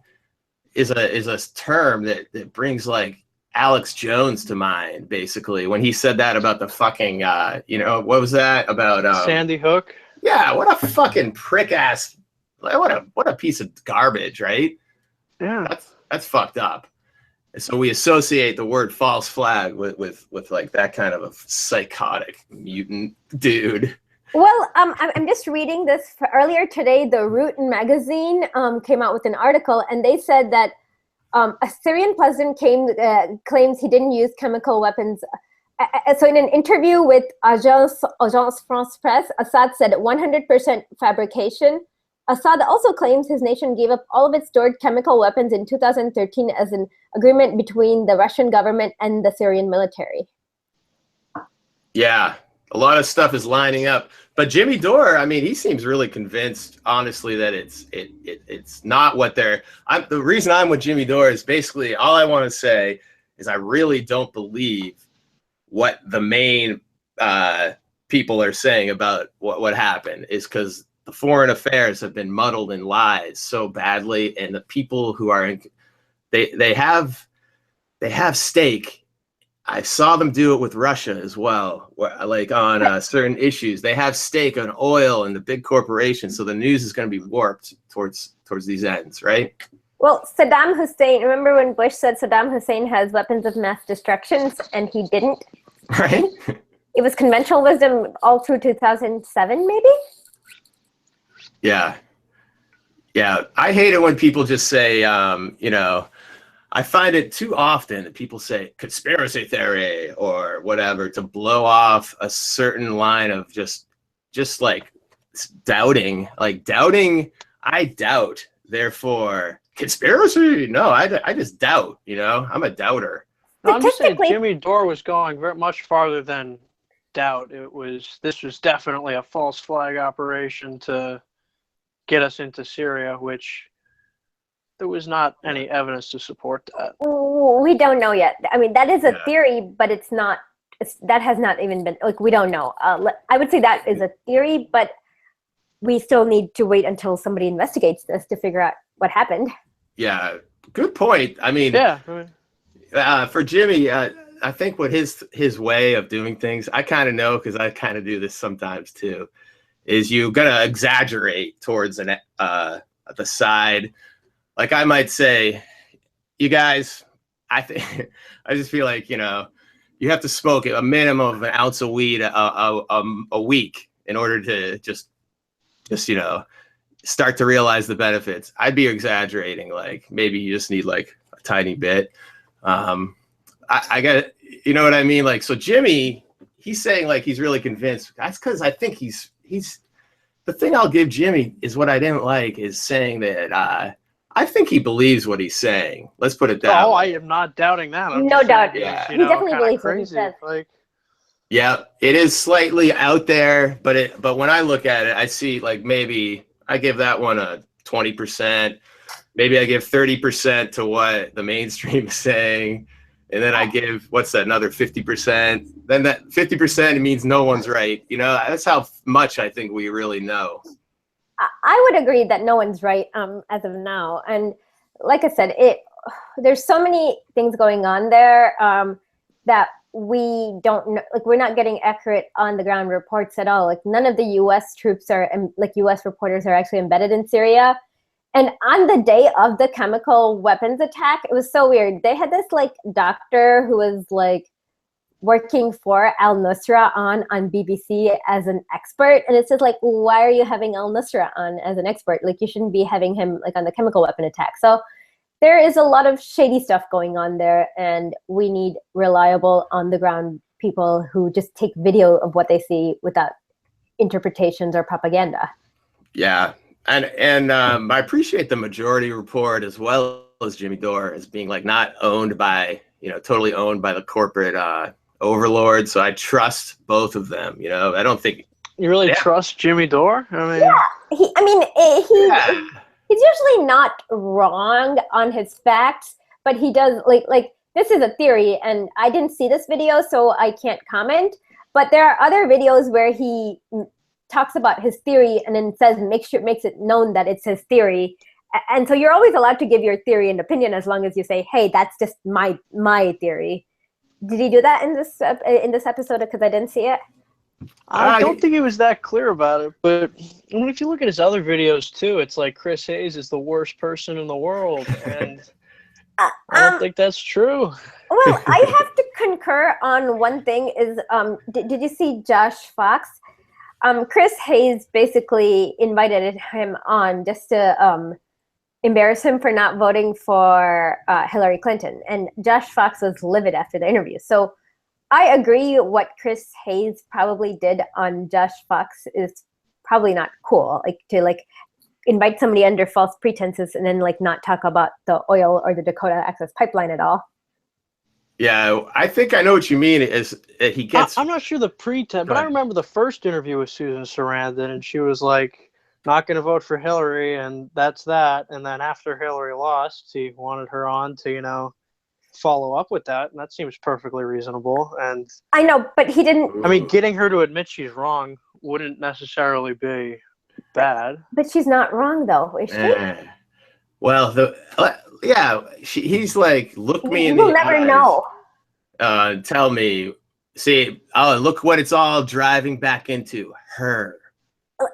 is a term that brings like Alex Jones to mind, basically, when he said that about the fucking, what was that about? Sandy Hook. Yeah, what a fucking prick ass, what a piece of garbage, right? Yeah, that's fucked up. And so we associate the word false flag with like that kind of a psychotic mutant dude. Well, I'm just reading this earlier today. The Root magazine came out with an article, and they said that a Syrian president claims he didn't use chemical weapons. So in an interview with Agence France Presse, Assad said 100% fabrication. Assad also claims his nation gave up all of its stored chemical weapons in 2013 as an agreement between the Russian government and the Syrian military. Yeah, a lot of stuff is lining up. But Jimmy Dore, I mean, he seems really convinced, honestly, that it's not what they're. The reason I'm with Jimmy Dore is basically all I want to say is I really don't believe what the main people are saying about what happened is because the foreign affairs have been muddled in lies so badly, and the people who are in, they have stake. I saw them do it with Russia as well, like on certain issues. They have stake on oil and the big corporations, so the news is going to be warped towards these ends, right? Well, Saddam Hussein, remember when Bush said Saddam Hussein has weapons of mass destruction, and he didn't? Right. It was conventional wisdom all through 2007, maybe? Yeah. I hate it when people just say, I find it too often that people say conspiracy theory or whatever to blow off a certain line of just like doubting, I doubt, therefore conspiracy. No, I just doubt, I'm a doubter. No, I'm just saying Jimmy Dore was going very much farther than doubt. This was definitely a false flag operation to get us into Syria, which there was not any evidence to support that. We don't know yet. I mean, that is a theory, but it's not. That has not even been, we don't know. I would say that is a theory, but we still need to wait until somebody investigates this to figure out what happened. Yeah, good point. I mean, for Jimmy, I think what his way of doing things, I kind of know because I kind of do this sometimes too, is you gotta exaggerate towards the side. Like I might say, you guys, I just feel like, you have to smoke a minimum of an ounce of weed a week in order to just start to realize the benefits. I'd be exaggerating. Like maybe you just need like a tiny bit. I got, you know what I mean? Like, so Jimmy, he's saying like he's really convinced. That's because I think he's the thing I'll give Jimmy is what I didn't like is saying that I think he believes what he's saying. Let's put it that way. I am not doubting that. No doubt. Yeah. He definitely believes what he says. Yeah, it is slightly out there, but when I look at it, I see like maybe I give that one a 20%. Maybe I give 30% to what the mainstream is saying. and then I give, what's that, another 50%. Then that 50% means no one's right. You know, that's how much I think we really know. I would agree that no one's right as of now. And like I said, there's so many things going on there that we don't know, like we're not getting accurate on the ground reports at all. Like none of the US troops are, like US reporters are actually embedded in Syria. And on the day of the chemical weapons attack, it was so weird. They had this like doctor who was like working for al-Nusra on BBC as an expert. And it's just like, why are you having al-Nusra on as an expert? Like you shouldn't be having him like on the chemical weapon attack. So there is a lot of shady stuff going on there, and we need reliable on the ground people who just take video of what they see without interpretations or propaganda. Yeah. And I appreciate the Majority Report as well as Jimmy Dore as being like not owned by, you know, totally owned by the corporate overlord. So I trust both of them. You know, I don't think you really trust Jimmy Dore. I mean, he's usually not wrong on his facts, but he does like this is a theory, and I didn't see this video, so I can't comment. But there are other videos where he talks about his theory and then makes it known that it's his theory. And so you're always allowed to give your theory and opinion as long as you say, hey, that's just my theory. Did he do that in this episode? Because I didn't see it. I don't think he was that clear about it, but I mean, if you look at his other videos too, it's like Chris Hayes is the worst person in the world, and I don't think that's true. Well, I have to concur on one thing. Is did you see Josh Fox? Chris Hayes basically invited him on just to embarrass him for not voting for Hillary Clinton, and Josh Fox was livid after the interview. So I agree what Chris Hayes probably did on Josh Fox is probably not cool. Like to like invite somebody under false pretenses and then like not talk about the oil or the Dakota Access Pipeline at all. Yeah, I think I know what you mean. Is he gets? I'm not sure the pretense, but I remember the first interview with Susan Sarandon, and she was like, not going to vote for Hillary, and that's that. And then after Hillary lost, he wanted her on to, you know, follow up with that, and that seems perfectly reasonable. And I know, but he didn't. I mean, getting her to admit she's wrong wouldn't necessarily be bad. But she's not wrong, though, is she? Well, he's like, look me in the eyes. You'll never know. Tell me, see, look what it's all driving back into her.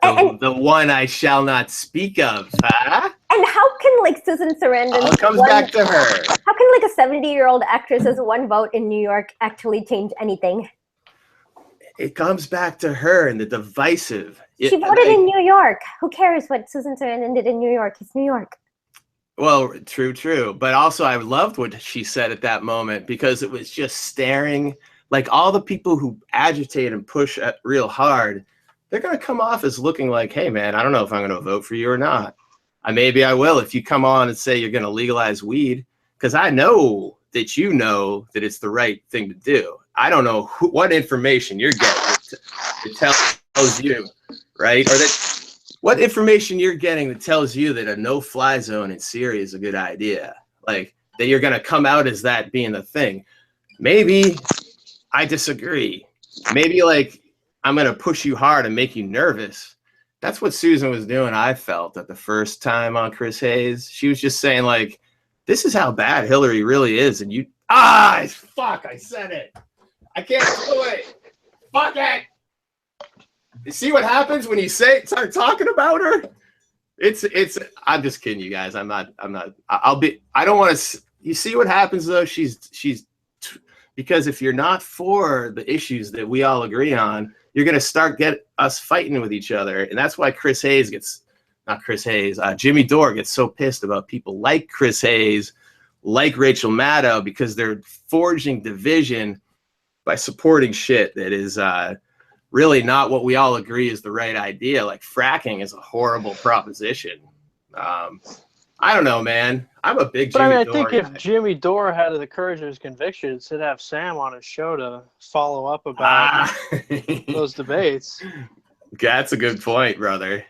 The one I shall not speak of, huh? And how can like Susan Sarandon? It comes back to her. How can like a 70-year-old actress's one vote in New York actually change anything? It comes back to her and the divisive. She voted in New York. Who cares what Susan Sarandon did in New York? It's New York. Well, true. But also I loved what she said at that moment because it was just staring. Like all the people who agitate and push real hard, they're going to come off as looking like, hey, man, I don't know if I'm going to vote for you or not. Maybe I will if you come on and say you're going to legalize weed, because I know that you know that it's the right thing to do. I don't know what information you're getting that tells you, right? Or what information you're getting that tells you that a no-fly zone in Syria is a good idea. Like that you're going to come out as that being the thing. Maybe I disagree. Maybe like I'm going to push you hard and make you nervous. That's what Susan was doing, I felt, at the first time on Chris Hayes. She was just saying, like, this is how bad Hillary really is. And you, fuck, I said it. I can't do it. Fuck it. You see what happens when you start talking about her? I'm just kidding, you guys. I don't want to, you see what happens, though? Because if you're not for the issues that we all agree on, you're going to start get us fighting with each other. And that's why Jimmy Dore gets so pissed about people like Chris Hayes, like Rachel Maddow, because they're forging division by supporting shit that is really not what we all agree is the right idea. Like fracking is a horrible proposition. I don't know, man. I'm a big Jimmy Dore I think if Jimmy Dore had the courage of his convictions, he'd have Sam on his show to follow up about those debates. That's a good point, brother.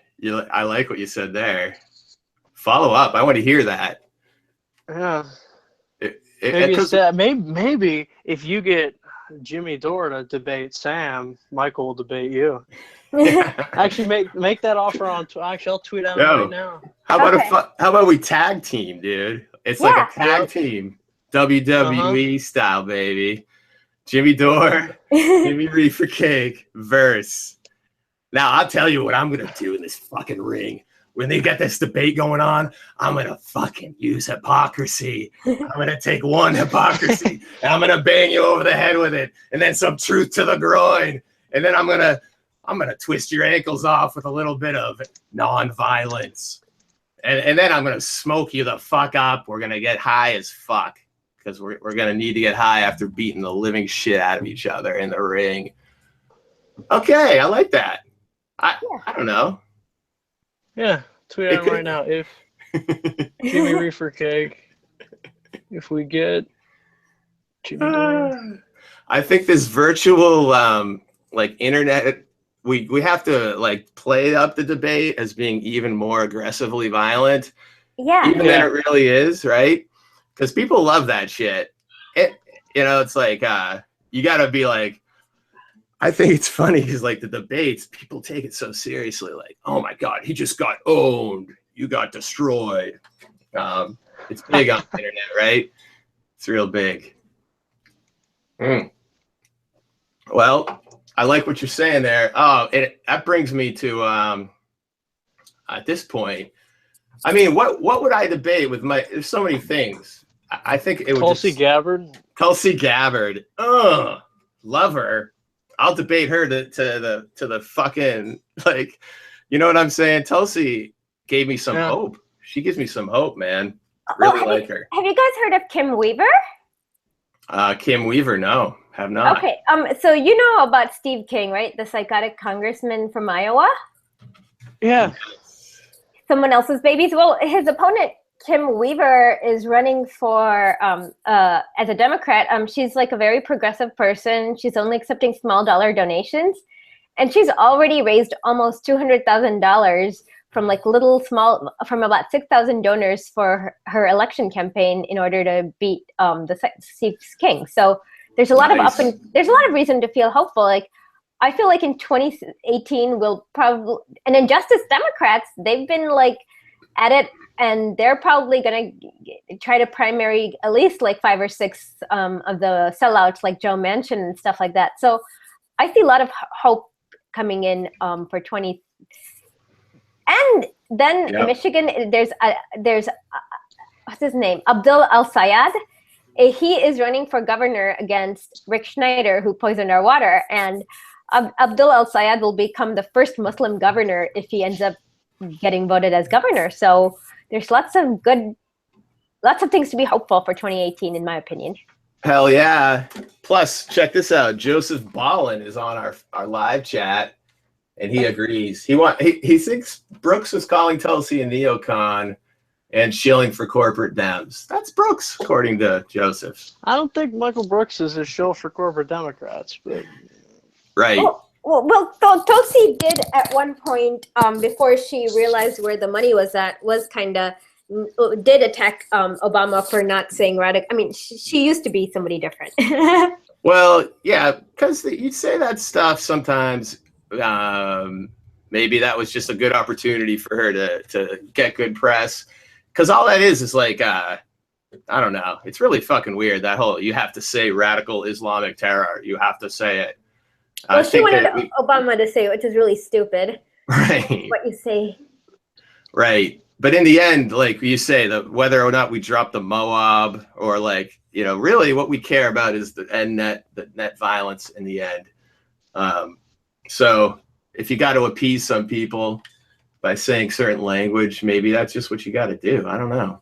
I like what you said there. Follow up. I want to hear that. Yeah. Maybe if you get Jimmy Dore to debate Sam, Michael will debate you. Actually, make that offer on. Actually, I'll tweet out right now. How about we tag team, dude? It's like a tag team, WWE style, baby. Jimmy Dore, Jimmy Reefercake verse. Now I'll tell you what I'm gonna do in this fucking ring. When they get this debate going on, I'm gonna fucking use hypocrisy. I'm gonna take one hypocrisy and I'm gonna bang you over the head with it, and then some truth to the groin, and then I'm gonna twist your ankles off with a little bit of non-violence, and then I'm gonna smoke you the fuck up. We're gonna get high as fuck because we're gonna need to get high after beating the living shit out of each other in the ring. Okay, I like that. I don't know. Yeah, tweet out right now. If Jimmy Reefercake, if we get Jimmy Dore. I think this virtual like internet, we have to like play up the debate as being even more aggressively violent. Yeah. Even than it really is, right? Because people love that shit. It's like you gotta be like, I think it's funny because like the debates, people take it so seriously. Like, oh my God, he just got owned. You got destroyed. It's big on the internet, right? It's real big. Well, I like what you're saying there. Oh, that brings me to at this point. I mean, what would I debate with my? There's so many things. I think it would. Tulsi Gabbard. Tulsi Gabbard. Love her. I'll debate her to the fucking, like, you know what I'm saying? Tulsi gave me some hope. She gives me some hope, man. Really like her. Have you guys heard of Kim Weaver? Kim Weaver, no, have not. Okay, so you know about Steve King, right? The psychotic congressman from Iowa? Yeah. Someone else's babies. Well, his opponent, Kim Weaver, is running for as a Democrat. She's like a very progressive person. She's only accepting small dollar donations, and she's already raised almost $200,000 from like from about 6,000 donors for her election campaign in order to beat the Steve King. So there's a lot of there's a lot of reason to feel hopeful. Like I feel like in 2018 we'll probably, and in Justice Democrats, they've been like at it. And they're probably going to try to primary at least like 5 or 6 of the sellouts like Joe Manchin and stuff like that. So I see a lot of hope coming in for 20. And then in Michigan, there's what's his name? Abdul El-Sayed. He is running for governor against Rick Schneider, who poisoned our water. And Abdul El-Sayed will become the first Muslim governor if he ends up getting voted as governor. So there's lots of things to be hopeful for 2018, in my opinion. Hell yeah. Plus, check this out. Joseph Ballin is on our live chat, and he agrees. He thinks Brooks is calling Tulsi a neocon and shilling for corporate Dems. That's Brooks, according to Joseph. I don't think Michael Brooks is a shill for corporate Democrats, but right. Well, Tulsi did at one point, before she realized where the money was at, did attack Obama for not saying radical. I mean, she used to be somebody different. Well, yeah, because you say that stuff sometimes. Maybe that was just a good opportunity for her to get good press. Because all that is like, I don't know. It's really fucking weird, that whole, you have to say radical Islamic terror. You have to say it. Well, she wanted Obama to say it, which is really stupid. Right. What you say. Right. But in the end, like you say, whether or not we drop the Moab or like, really what we care about is the net violence in the end. So if you got to appease some people by saying certain language, maybe that's just what you got to do. I don't know.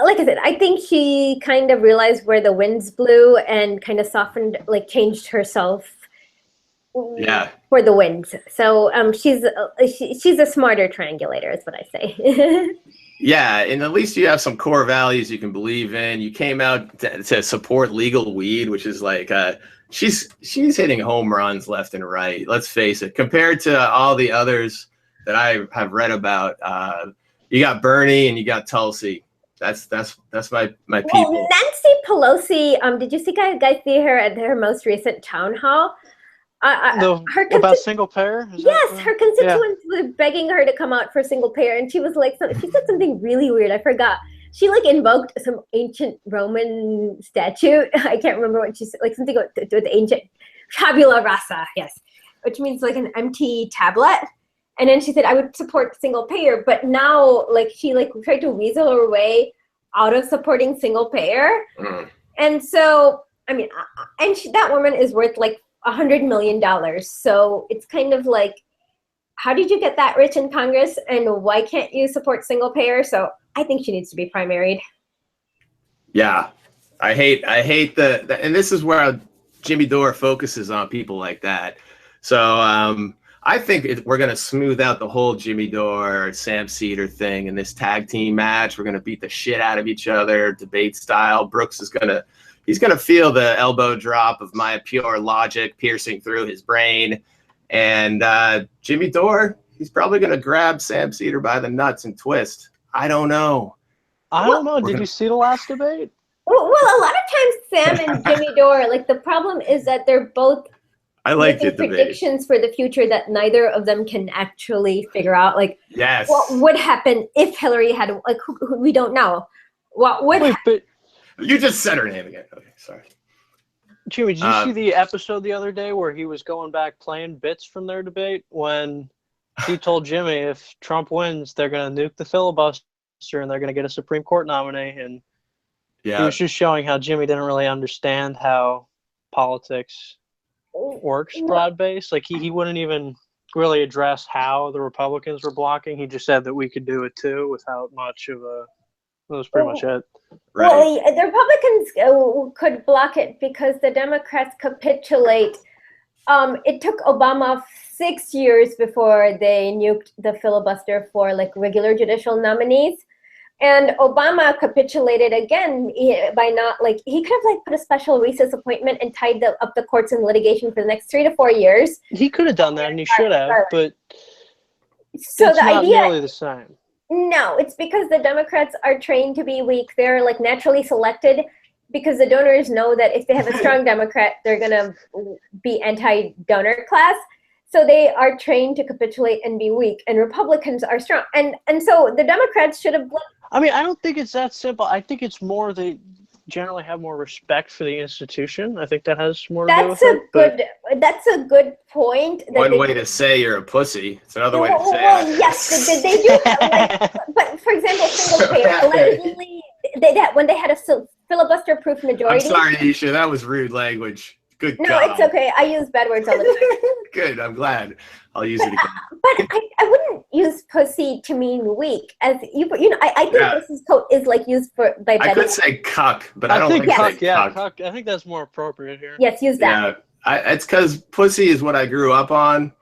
Like I said, I think she kind of realized where the winds blew and kind of softened, like changed herself for the winds. So she's a smarter triangulator, is what I say. Yeah, and at least you have some core values you can believe in. You came out to support legal weed, which is like she's hitting home runs left and right. Let's face it. Compared to all the others that I have read about, you got Bernie and you got Tulsi. That's my Well, people. Nancy Pelosi, did you guys see her at her most recent town hall? About single payer? Yes, her constituents were begging her to come out for single payer, and she was like, she said something really weird. I forgot. She like invoked some ancient Roman statute. I can't remember what she said, like something with ancient tabula rasa, yes, which means like an empty tablet. And then she said, I would support single payer, but now like she like tried to weasel her way out of supporting single payer. And so, I mean, that woman is worth like $100 million. So it's kind of like, how did you get that rich in Congress, and why can't you support single payer? So I think she needs to be primaried. Yeah, I hate the and this is where Jimmy Dore focuses on people like that. So I think we're going to smooth out the whole Jimmy Dore, Sam Cedar thing in this tag team match. We're going to beat the shit out of each other, debate style. Brooks is he's going to feel the elbow drop of my pure logic piercing through his brain. And Jimmy Dore, he's probably going to grab Sam Cedar by the nuts and twist. I don't know. Did you see the last debate? Well, a lot of times Sam and Jimmy Dore, like the problem is that they're both making predictions for the future that neither of them can actually figure out. Like, yes, what would happen if Hillary had, like, who we don't know. What would but you just said her name again. Okay, sorry. Jimmy, did you see the episode the other day where he was going back playing bits from their debate when he told Jimmy if Trump wins, they're going to nuke the filibuster and they're going to get a Supreme Court nominee? And he was just showing how Jimmy didn't really understand how politics works broad-based. Like he wouldn't even really address how the Republicans were blocking. He just said that we could do it too without much of a... That was pretty much it. Right. Well, the Republicans could block it because the Democrats capitulate. It took Obama 6 years before they nuked the filibuster for like regular judicial nominees. And Obama capitulated again by not like, he could have like put a special recess appointment and tied up the courts in litigation for the next 3 to 4 years. He could have done that and he should have, but so it's not nearly the same. No, it's because the Democrats are trained to be weak. They're like naturally selected because the donors know that if they have a strong Democrat, they're going to be anti-donor class. So they are trained to capitulate and be weak, and Republicans are strong. And so the Democrats should have... I mean, I don't think it's that simple. I think it's more they generally have more respect for the institution. I think that has more to do with it. That's a good point. One way to say you're a pussy. It's another way to say it. Yes, they do. But for example, single payer, allegedly, when they had a filibuster-proof majority... I'm sorry, Isha, that was rude language. Good God. No, it's okay. I use bad words all the time. Good, I'm glad. I'll use it again. But I wouldn't use pussy to mean weak. As I think pussy's coat is like used by I could say cuck, but I don't think cuck. Yeah, cuck. I think that's more appropriate here. Yes, use that. Yeah, it's because pussy is what I grew up on,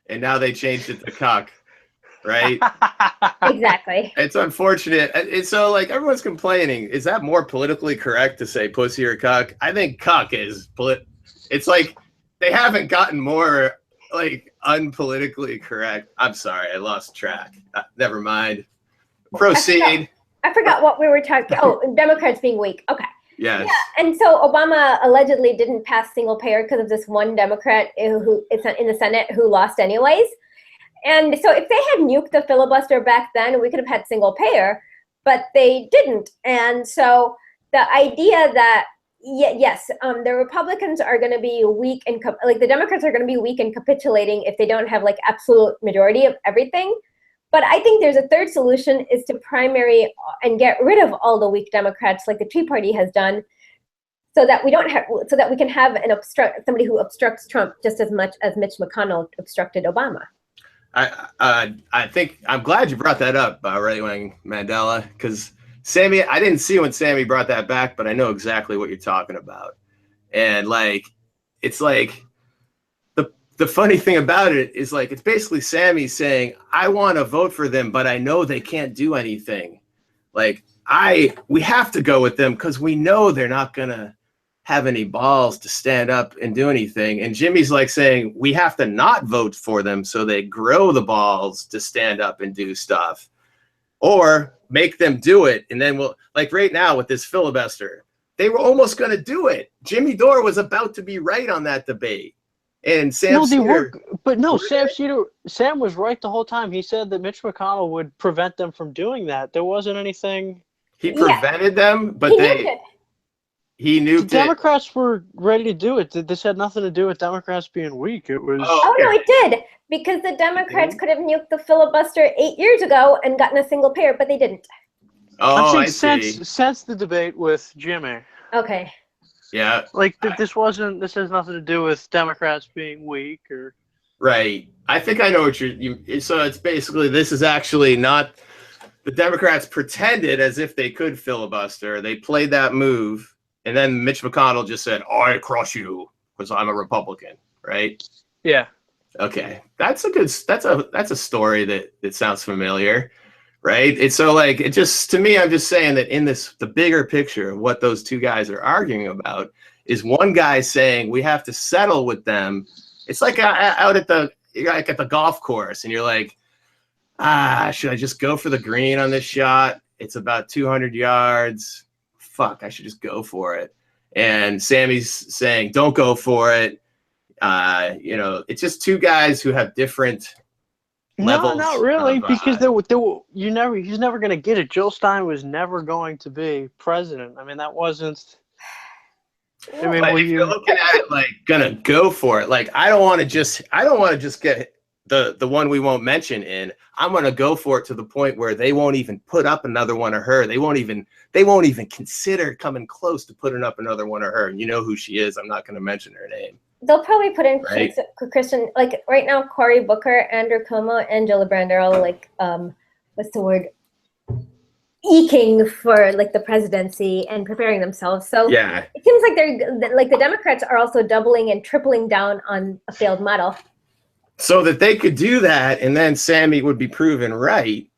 and now they changed it to cuck, right? Exactly. It's unfortunate. So like everyone's complaining. Is that more politically correct to say pussy or cuck? I think cuck is It's like they haven't gotten more like unpolitically correct. I'm sorry, I lost track. Never mind. Proceed. I forgot what we were talking. Oh, Democrats being weak. Okay. Yes. Yeah. And so Obama allegedly didn't pass single payer because of this one Democrat who is in the Senate who lost anyways. And so if they had nuked the filibuster back then, we could have had single payer, but they didn't. And so the idea that the Republicans are going to be weak and the Democrats are going to be weak and capitulating if they don't have like absolute majority of everything. But I think there's a third solution is to primary and get rid of all the weak Democrats like the Tea Party has done, so that we can have somebody who obstructs Trump just as much as Mitch McConnell obstructed Obama. I think I'm glad you brought that up, Right Wing Mandela, because Sammy, I didn't see when Sammy brought that back, but I know exactly what you're talking about. And like, it's like the funny thing about it is like, it's basically Sammy saying, I want to vote for them, but I know they can't do anything. Like we have to go with them because we know they're not going to have any balls to stand up and do anything. And Jimmy's like saying, we have to not vote for them so they grow the balls to stand up and do stuff. or make them do it, and then we'll, like right now with this filibuster, they were almost going to do it. Jimmy Dore was about to be right on that debate, and Sam Cedar. But no, Sam was right the whole time. He said that Mitch McConnell would prevent them from doing that. There wasn't anything. He prevented them, but he knew the Democrats were ready to do it. This had nothing to do with Democrats being weak. It was. Oh no, it did, because the Democrats could have nuked the filibuster 8 years ago and gotten a single payer, but they didn't. Oh, I'm saying since the debate with Jimmy. Okay. Yeah. Like this has nothing to do with Democrats being weak or. Right. I think I know what so it's basically, this is actually not, the Democrats pretended as if they could filibuster. They played that move, and then Mitch McConnell just said, I crush you because I'm a Republican, right? Yeah. Okay. That's a story that sounds familiar. Right. It's so like, it just, to me, I'm just saying that in the bigger picture of what those two guys are arguing about is one guy saying we have to settle with them. It's like out at the golf course, and you're like, should I just go for the green on this shot? It's about 200 yards. Fuck, I should just go for it. And Sammy's saying, don't go for it. It's just two guys who have different levels. No, not really, because he's never going to get it. Jill Stein was never going to be president. I mean, that wasn't. I mean, if you're looking at it like gonna go for it, like I don't want to just get the one we won't mention in. I'm gonna go for it to the point where they won't even put up another one of her. They won't even consider coming close to putting up another one of her. And you know who she is. I'm not gonna mention her name. They'll probably put in Kristen, like right now, Cory Booker, Andrew Cuomo, and Gillibrand are all like, what's the word? Eking for like the presidency and preparing themselves. So yeah, it seems like they're like the Democrats are also doubling and tripling down on a failed model. So that they could do that, and then Sammy would be proven right,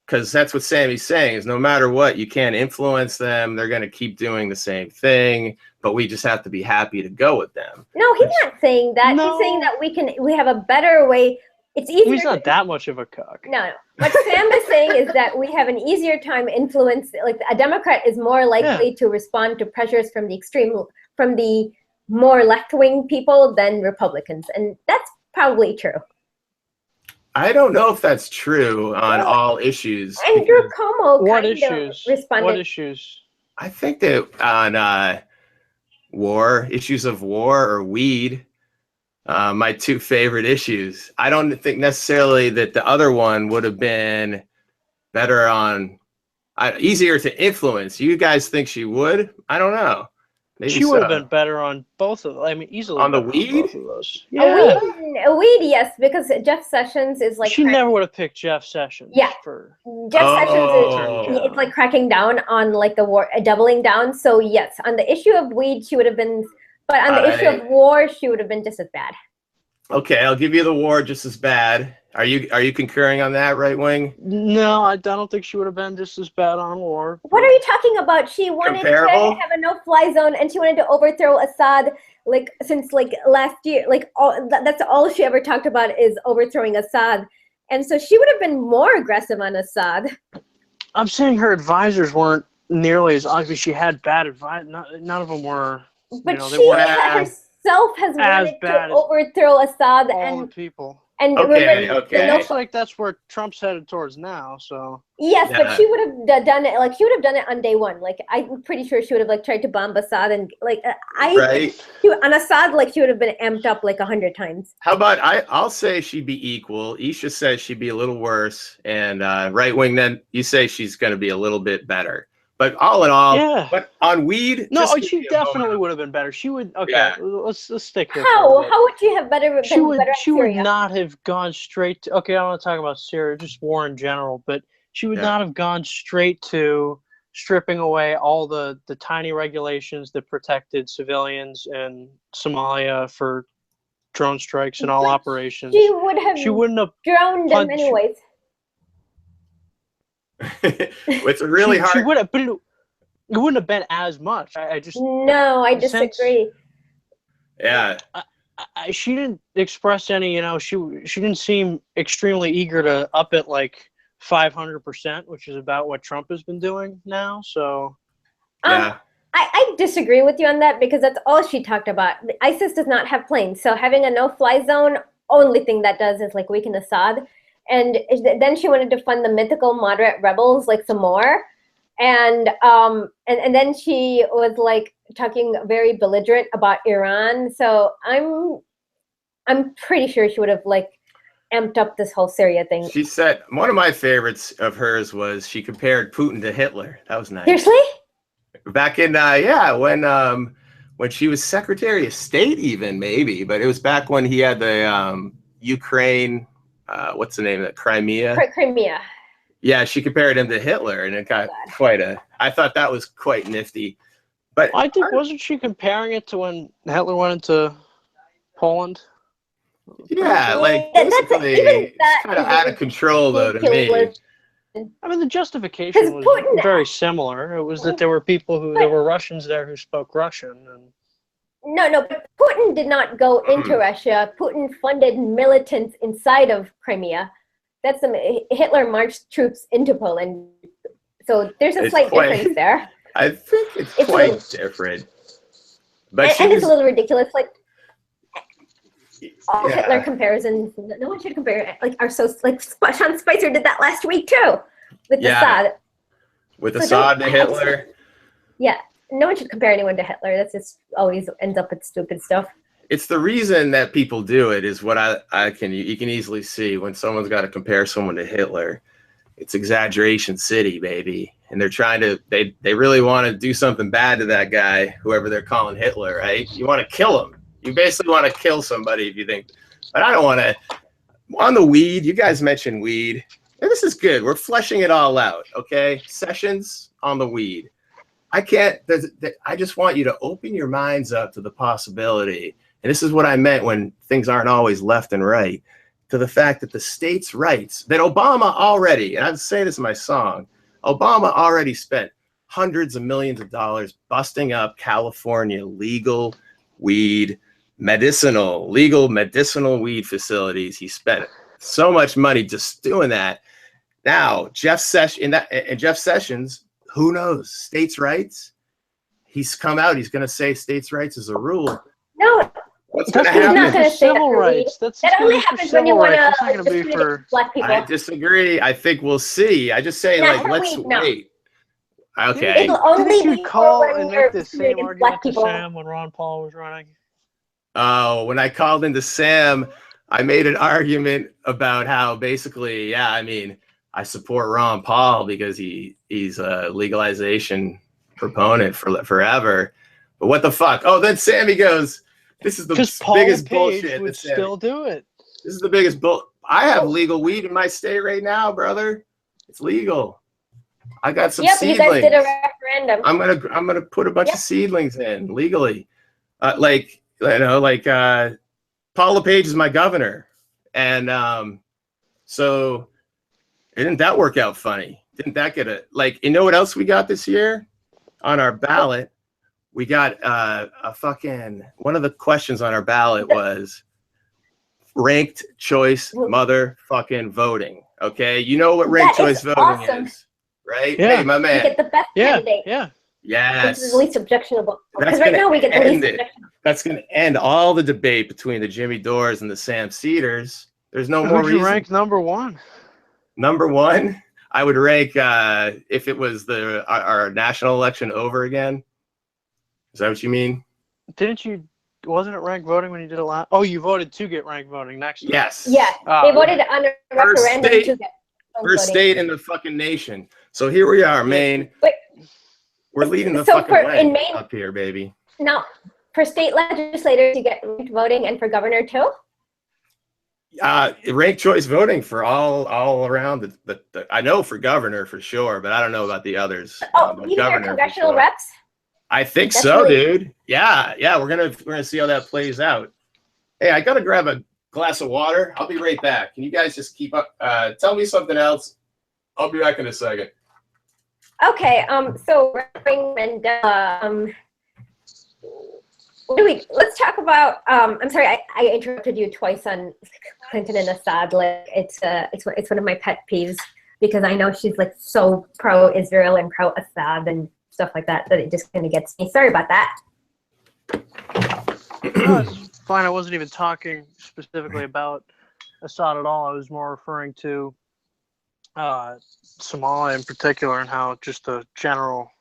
because that's what Sammy's saying is no matter what, you can't influence them. They're going to keep doing the same thing, but we just have to be happy to go with them. No, he's not saying that. No. He's saying that we have a better way. It's easier. He's not that much of a cuck. No. What Sam is saying is that we have an easier time influence. Like a Democrat is more likely to respond to pressures from the more left-wing people than Republicans, and that's probably true. I don't know if that's true on all issues. Andrew Cuomo responded. What issues? I think that on issues of war or weed, my two favorite issues. I don't think necessarily that the other one would have been better easier to influence. You guys think she would? I don't know. Maybe she would have been better on both of them. I mean, easily on the weed. Both of those. Yeah. A weed, yes, because Jeff Sessions is like. She never would have picked Jeff Sessions. Yeah, Sessions is. It's like cracking down on like the war, doubling down. So yes, on the issue of weed, she would have been, but on the issue of war, she would have been just as bad. Okay, I'll give you the war just as bad. Are you concurring on that, right wing? No, I don't think she would have been just as bad on war. What are you talking about? She wanted to have a no-fly zone, and she wanted to overthrow Assad since last year. That's all she ever talked about is overthrowing Assad, and so she would have been more aggressive on Assad. I'm saying her advisors weren't nearly as obvious. She had bad advice. None of them were. But she herself has wanted to overthrow Assad and the people. And okay. It looks like that's where Trump's headed towards now. So yes, but she would have done it. Like she would have done it on day one. Like I'm pretty sure she would have tried to bomb Assad and on Assad she would have been amped up 100 times. How about I'll say she'd be equal. Isha says she'd be a little worse, and right wing then you say she's going to be a little bit better. But all in all, but on weed, she definitely would have been better. She would. Okay, yeah. Let's stick here. How would you have better? She would not have gone straight to. Okay, I don't want to talk about Syria, just war in general. But she would not have gone straight to stripping away all the tiny regulations that protected civilians in Somalia for drone strikes and all operations. She wouldn't have drowned them anyways. It's really hard. She would have, but it wouldn't have been as much. I disagree. Yeah, she didn't express any. She didn't seem extremely eager to up it like 500%, which is about what Trump has been doing now. So, Yeah. I disagree with you on that because that's all she talked about. ISIS does not have planes, so having a no-fly zone, only thing that does is like weaken Assad. And then she wanted to fund the mythical moderate rebels like some more, and then she was like talking very belligerent about Iran. So I'm pretty sure she would have like amped up this whole Syria thing. She said one of my favorites of hers was she compared Putin to Hitler. That was nice. Seriously? Back in when she was Secretary of State, even maybe, but it was back when he had the Ukraine. What's the name of it? Crimea. Crimea. Yeah, she compared him to Hitler, and it got I thought that was quite nifty. But I think wasn't she comparing it to when Hitler went into Poland? Yeah, like basically, it's kind of out of control, though, to me. I mean, the justification was Putin, very similar. It was that there were there were Russians there who spoke Russian. And No, but Putin did not go into Russia. Putin funded militants inside of Crimea. Hitler marched troops into Poland. So there's a slight difference there. I think it's quite different. But and it's a little ridiculous. Like, all Hitler comparisons, no one should compare. Like, Sean Spicer did that last week too, with Assad. With Assad to Hitler. Yeah, no one should compare anyone to Hitler. That's just always ends up with stupid stuff. It's the reason that people do it is what you can easily see when someone's got to compare someone to Hitler. It's exaggeration city, baby. And they're trying to, they really want to do something bad to that guy, whoever they're calling Hitler, right? You want to kill him. You basically want to kill somebody if you think, but I don't want to. On the weed, you guys mentioned weed. And this is good. We're fleshing it all out, okay? Sessions on the weed. I just want you to open your minds up to the possibility, and this is what I meant when things aren't always left and right, to the fact that the states' rights, that Obama already, and I'd say this in my song, Obama already spent hundreds of millions of dollars busting up California legal weed, legal medicinal weed facilities. He spent so much money just doing that. Now, Jeff Sessions, who knows? States' rights. He's come out. He's going to say states' rights is a rule. No, what's going to happen? Not going to say civil rights. That only happens when you want to black people. I disagree. I think we'll see. I just say let's wait. Okay. It'll only Didn't you call and make the same argument to Sam when Ron Paul was running? Oh, when I called into Sam, I made an argument about how basically, I support Ron Paul because he's a legalization proponent for forever. But what the fuck? Oh, then Sammy goes, this is the biggest bullshit. Would still do it. This is the biggest bull. I have legal weed in my state right now, brother. It's legal. I got some seedlings. You guys did a referendum. I'm gonna put a bunch of seedlings in legally. Paul LePage is my governor, and so didn't that work out funny? Didn't that get you know what else we got this year on our ballot? We got one of the questions on our ballot was ranked choice motherfucking voting. Okay, you know what ranked choice voting is, right? Yeah. Hey, my man. You get the best candidate. Yeah. Yes. This is the least objectionable. Because right now we get the least objectionable. That's going to end all the debate between the Jimmy Dores and the Sam Cedars. There's no more reason. Would you rank number one? Number one, I would rank if it was our national election over again. Is that what you mean? Wasn't it ranked voting when you did it last? Oh, you voted to get ranked voting next time. Yes. Yeah, they voted on a referendum to get first state in the fucking nation. So here we are, Maine. We're leading the fucking way in Maine, up here, baby. Now, for state legislators to get ranked voting and for governor too? Ranked choice voting for all around. I know for governor for sure, but I don't know about the others. Even your congressional reps? I think so, dude. Yeah. We're gonna see how that plays out. Hey, I gotta grab a glass of water. I'll be right back. Can you guys just keep up? Tell me something else. I'll be back in a second. Okay. So Mandela. Let's talk about. I'm sorry, I interrupted you twice on Clinton and Assad. Like it's one of my pet peeves. because I know she's like so pro-Israel and pro-Assad and stuff like that it just kind of gets me. Sorry about that. No, it's fine. I wasn't even talking specifically about Assad at all. I was more referring to Somalia in particular, and how just the general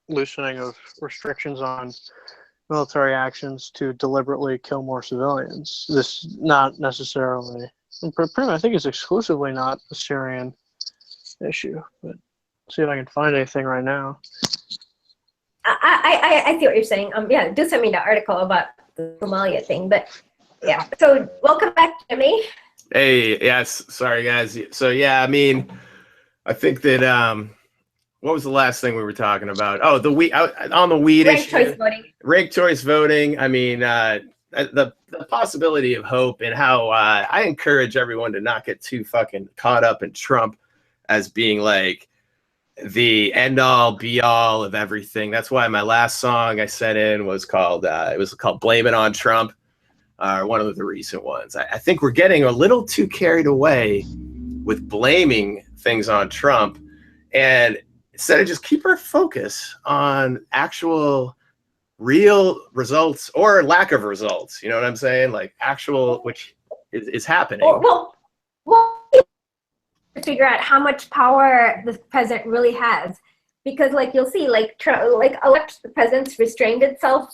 loosening of restrictions on military actions to deliberately kill more civilians. This not necessarily, pretty much, I think it's exclusively not a Syrian issue, but see if I can find anything right now. I see what you're saying. Yeah, do send me the article about the Somalia thing, but yeah. So welcome back, Jimmy. Hey, yes, sorry guys. So yeah, I mean, I think that what was the last thing we were talking about? Oh, the weed on the weed Ranked issue. choice voting. Ranked choice voting. I mean, the possibility of hope, and how I encourage everyone to not get too fucking caught up in Trump as being like the end all be all of everything. That's why my last song I sent in was called Blame It on Trump, one of the recent ones. I think we're getting a little too carried away with blaming things on Trump, and instead of just keep our focus on actual real results or lack of results. You know what I'm saying? Like actual, which is happening. Well, to figure out how much power the president really has, because like you'll see, like elected presidents restrained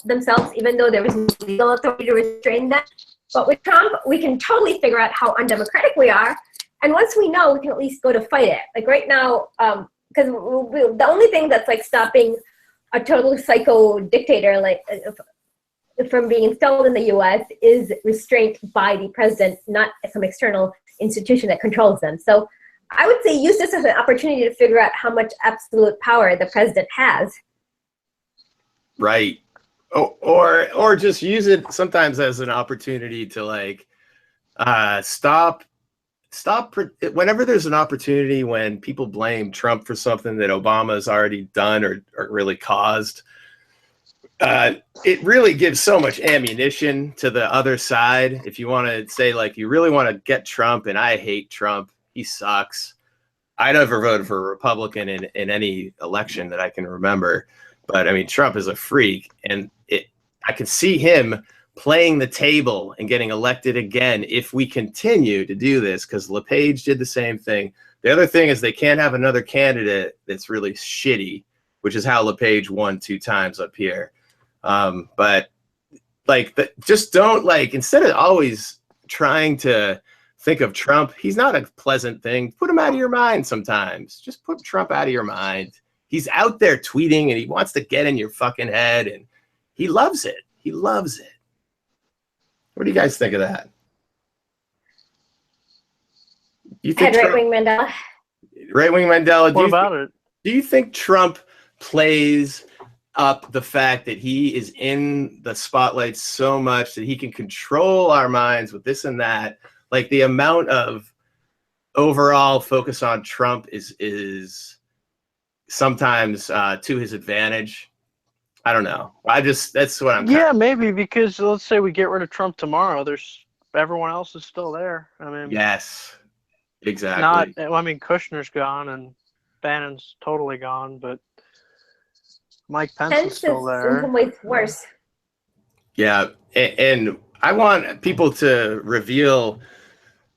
themselves, even though there was no legal authority to restrain them. But with Trump, we can totally figure out how undemocratic we are, and once we know, we can at least go to fight it. Like right now, because the only thing that's like stopping a total psycho dictator like from being installed in the U.S. is restraint by the president, not some external institution that controls them. So I would say use this as an opportunity to figure out how much absolute power the president has. Right. Oh, or just use it sometimes as an opportunity to like stop whenever there's an opportunity when people blame Trump for something that Obama's already done or really caused. It really gives so much ammunition to the other side. If you want to say like you really want to get Trump, and I hate Trump, he sucks. I never voted for a Republican in any election that I can remember, but I mean Trump is a freak, and I can see him playing the table and getting elected again if we continue to do this, because LePage did the same thing. The other thing is they can't have another candidate that's really shitty, which is how LePage won 2 times up here. But like, just don't, like, instead of always trying to think of Trump, he's not a pleasant thing. Put him out of your mind sometimes. Just put Trump out of your mind. He's out there tweeting and he wants to get in your fucking head, and he loves it. He loves it. What do you guys think of that? You think right-wing Mandela? Right-wing Mandela. What about it? Do you think Trump plays up the fact that he is in the spotlight so much that he can control our minds with this and that? Like the amount of overall focus on Trump is sometimes to his advantage. I don't know. That's what I'm. Yeah, maybe, because let's say we get rid of Trump tomorrow. Everyone else is still there. I mean, yes, exactly. I mean, Kushner's gone and Bannon's totally gone, but Mike Pence is still there. In some ways worse. Yeah, and I want people to reveal.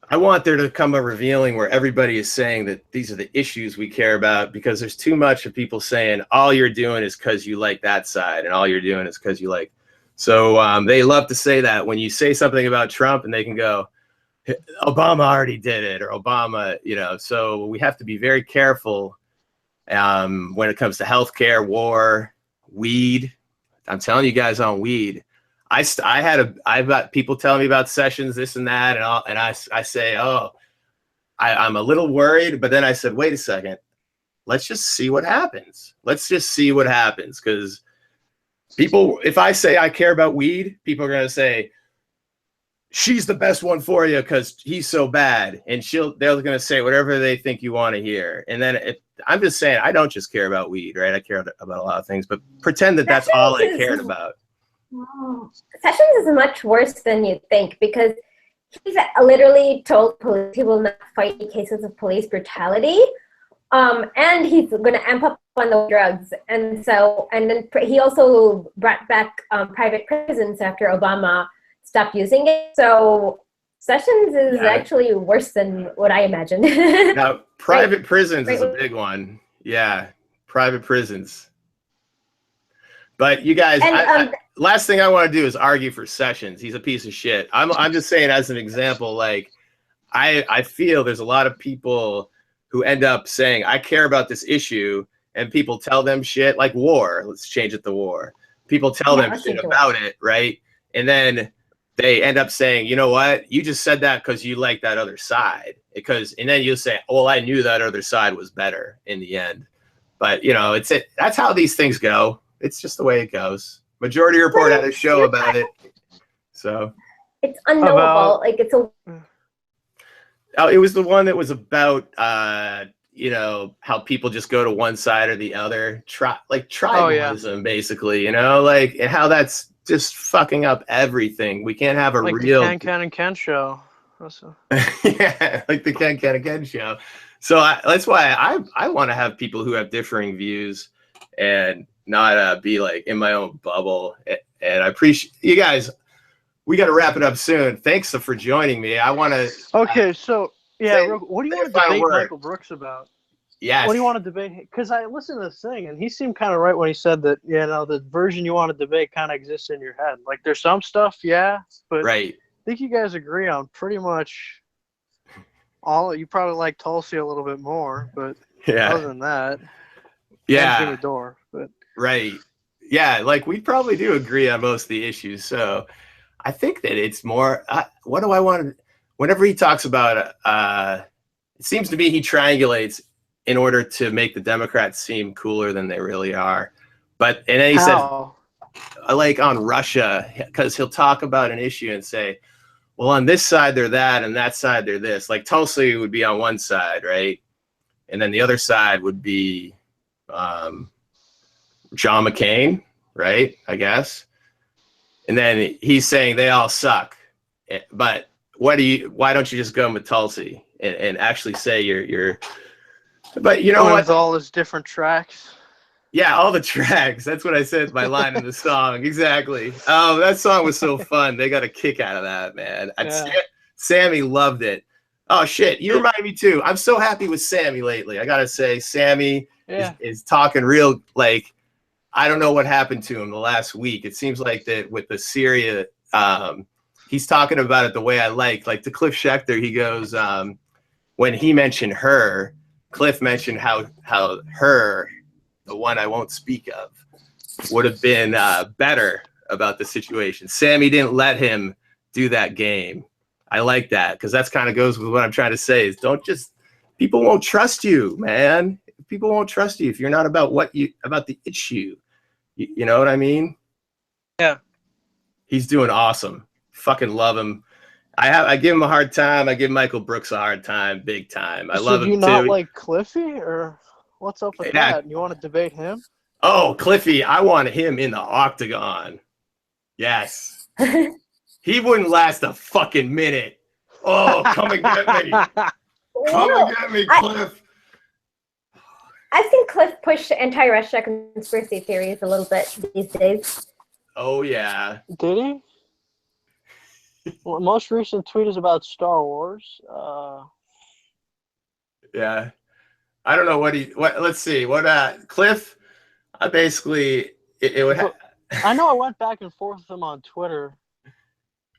I want there to come a revealing where everybody is saying that these are the issues we care about, because there's too much of people saying all you're doing is because you like that side, and all you're doing is because you like. So they love to say that when you say something about Trump, and they can go, Obama already did it, or Obama, you know. So we have to be very careful when it comes to healthcare, war, weed. I'm telling you guys on weed. I've got people telling me about sessions, this and that, and I say, oh, I'm a little worried, but then I said, wait a second, let's just see what happens. Let's just see what happens, because people, if I say I care about weed, people are gonna say she's the best one for you because he's so bad, and they're gonna say whatever they think you want to hear. And then I'm just saying, I don't just care about weed, right? I care about a lot of things, but pretend that that's all I cared about. Sessions is much worse than you think, because he's literally told police he will not fight cases of police brutality. And he's going to amp up on the drugs. And then he also brought back private prisons after Obama stopped using it. So Sessions is actually worse than what I imagined. Now, private prisons is a big one. Yeah, private prisons. But you guys, last thing I want to do is argue for Sessions. He's a piece of shit. I'm just saying as an example, like, I feel there's a lot of people who end up saying, I care about this issue, and people tell them shit like war. Let's change it to war. People tell them shit about it, right? And then they end up saying, you know what? You just said that because you like that other side. And then you'll say, well, I knew that other side was better in the end. But, you know, that's how these things go. It's just the way it goes. Majority Report had a show about it. So it's unknowable. It was the one that was about, you know, how people just go to one side or the other. Tribalism, basically, you know, like, and how that's just fucking up everything. We can't have a real... the Ken and Ken show. Yeah, like the Ken and Ken show. So that's why I want to have people who have differing views and not be like in my own bubble. And I appreciate you guys. We got to wrap it up soon. Thanks for joining me. I want to. Okay, so yeah, what do you want to debate Michael Brooks about? Yes. What do you want to debate? Because I listened to this thing, and he seemed kind of right when he said that, you know, the version you want to debate kind of exists in your head. Like, there's some stuff, but right. I think you guys agree on pretty much all. You probably like Tulsi a little bit more, but other than that, Jimmy Dore. But right, yeah, like we probably do agree on most of the issues. So I think that it's more. What do I want? Whenever he talks about it seems to me he triangulates in order to make the Democrats seem cooler than they really are. And then he says, like on Russia, because he'll talk about an issue and say, well, on this side they're that, and that side they're this. Like Tulsi would be on one side, right? And then the other side would be John McCain, right? I guess. And then he's saying they all suck. But why don't you just go with Tulsi and actually say you're but you know what? With all his different tracks. Yeah, all the tracks. That's what I said, my line in the song. Exactly. Oh, that song was so fun. They got a kick out of that, man. Sammy loved it. Oh, shit. You remind me, too. I'm so happy with Sammy lately. I got to say, Sammy is talking real, like, I don't know what happened to him the last week. It seems like that with the Syria, he's talking about it the way I like. Like to Cliff Schechter, he goes, when he mentioned her, Cliff mentioned how her, the one I won't speak of, would have been better about the situation. Sammy didn't let him do that game. I like that because that's kind of goes with what I'm trying to say is people won't trust you, man. People won't trust you if you're not about about the issue. You know what I mean? Yeah. He's doing awesome. Fucking love him. I give him a hard time. I give Michael Brooks a hard time, big time. I love him too. Do you not like Cliffy, or what's up with that? You want to debate him? Oh, Cliffy, I want him in the octagon. Yes. He wouldn't last a fucking minute. Oh, come and get me. Come and get me, Cliff. I think Cliff pushed anti-Russia conspiracy theories a little bit these days. Oh, yeah. Did he? Well, most recent tweet is about Star Wars. Yeah. I don't know let's see. Cliff, I basically, it would have. I know I went back and forth with him on Twitter.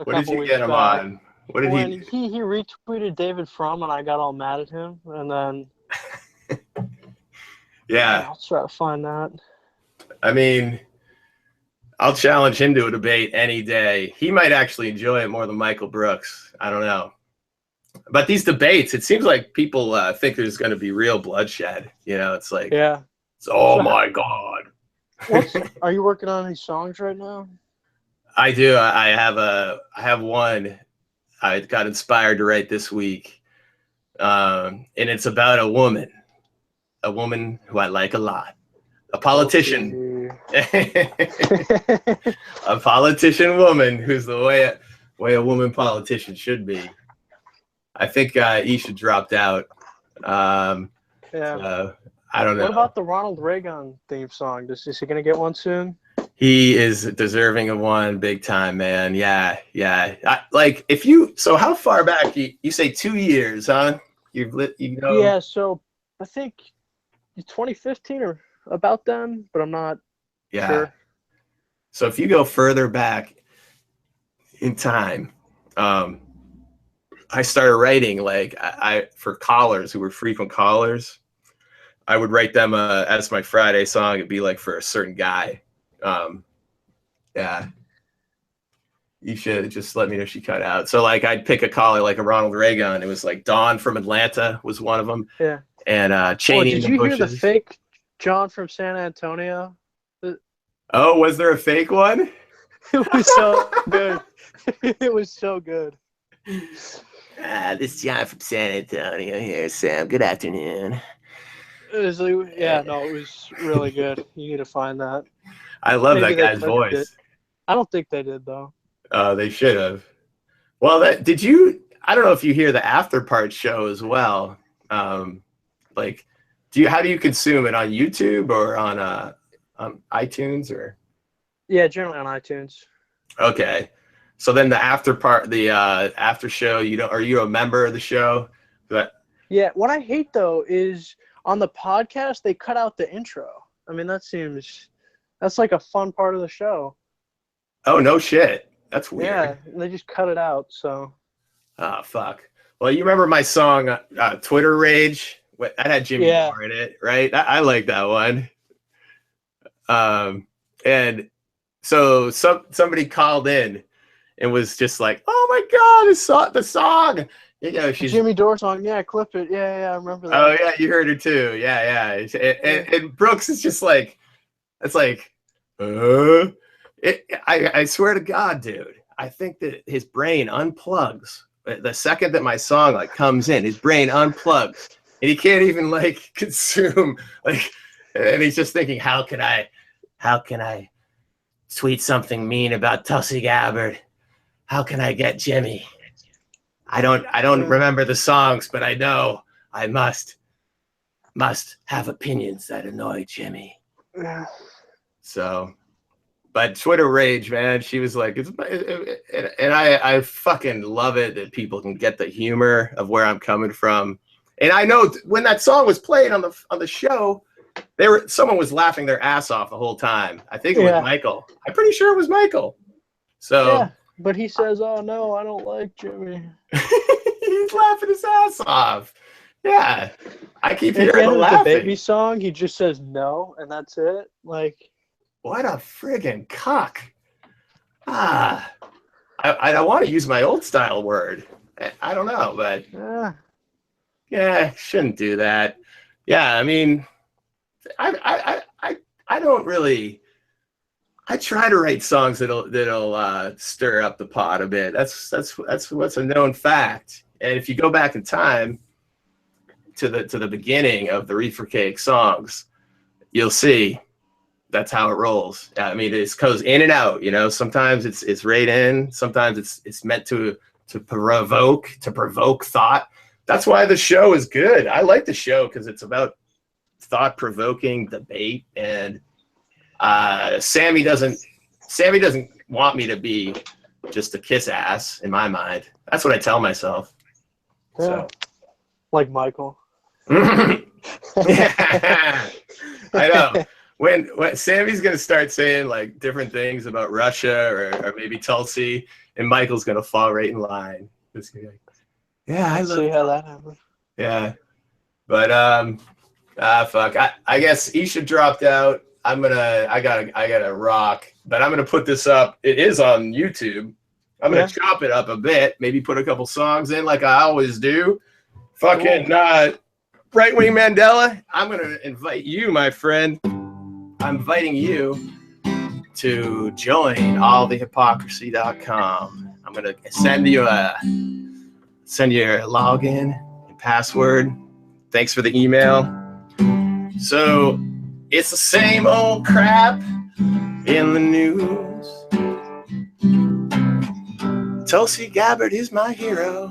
What did you get him on? What did he retweeted David Frum, and I got all mad at him, and then yeah, I'll try to find that. I mean, I'll challenge him to a debate any day. He might actually enjoy it more than Michael Brooks. I don't know. But these debates, it seems like people think there's going to be real bloodshed. You know, it's like, my God. Are you working on any songs right now? I do. I have one I got inspired to write this week. And it's about a woman who I like a lot. A politician. A politician woman who's the way a woman politician should be. I think Isha dropped out. Yeah. I don't know. What about the Ronald Reagan theme song? Is he gonna get one soon? He is deserving of one big time, man. Yeah. So how far back? You say 2 years, huh? Yeah. So I think 2015 or about then, but I'm not sure. So if you go further back in time, I started writing like I for callers who were frequent callers. I would write them as my Friday song. It'd be like for a certain guy. Yeah. You should just let me know she cut out. So like I'd pick a caller like a Ronald Reagan. It was like Dawn from Atlanta was one of them. Yeah. And Cheney. Did you hear the fake John from San Antonio? Oh, was there a fake one? It was so good. It was so good. This is John from San Antonio here, Sam. Good afternoon. It was it was really good. You need to find that. I love that guy's voice. I don't think they did though. They should have. Well, I don't know if you hear the after part show as well. How do you consume it on YouTube or on iTunes or? Yeah, generally on iTunes. Okay. So then the after part, the after show, are you a member of the show? Yeah. What I hate though is on the podcast, they cut out the intro. I mean, that's like a fun part of the show. Oh, no shit. That's weird. Yeah, they just cut it out, so. Oh, fuck. Well, you remember my song, Twitter Rage? That had Jimmy Moore in it, right? I like that one. And so somebody called in and was just like, oh my God, the song. She's Jimmy Dore song. Yeah, clip it. Yeah, I remember that. Oh, yeah, you heard her too. Yeah. And Brooks is just like, it's like, I swear to God, dude, I think that his brain unplugs. The second that my song comes in, his brain unplugs. And he can't even consume and he's just thinking, how can I tweet something mean about Tulsi Gabbard? How can I get Jimmy? I don't remember the songs, but I know I must have opinions that annoy Jimmy. Yeah. So, but Twitter Rage, man, she was like, and I fucking love it that people can get the humor of where I'm coming from. And I know when that song was played on the show, someone was laughing their ass off the whole time. I think it was Michael. I'm pretty sure it was Michael. So. Yeah. But he says, "Oh no, I don't like Jimmy." He's laughing his ass off. Yeah, I keep hearing him laughing. The baby song, he just says no, and that's it. What a friggin' cock! I want to use my old style word. I don't know, but yeah, shouldn't do that. Yeah, I mean, I don't really. I try to write songs that'll stir up the pot a bit. That's what's a known fact. And if you go back in time to the beginning of the Reefercake songs, you'll see that's how it rolls. I mean, it goes in and out. Sometimes it's right in. Sometimes it's meant to provoke thought. That's why the show is good. I like the show because it's about thought-provoking debate and. Sammy doesn't want me to be just a kiss ass in my mind. That's what I tell myself. Yeah. So. Like Michael. Yeah. I know. When Sammy's gonna start saying different things about Russia or maybe Tulsi, and Michael's gonna fall right in line. Just like, yeah, I love see how that happens. Yeah. But fuck. I guess Isha dropped out. I gotta rock, but I'm gonna put this up. It is on YouTube. I'm gonna chop it up a bit, maybe put a couple songs in like I always do. Fucking Right Wing Mandela. I'm gonna invite you, my friend. I'm inviting you to join allthehypocrisy.com. I'm gonna send you your login and password. Thanks for the email. So. It's the same old crap in the news. Tulsi Gabbard is my hero.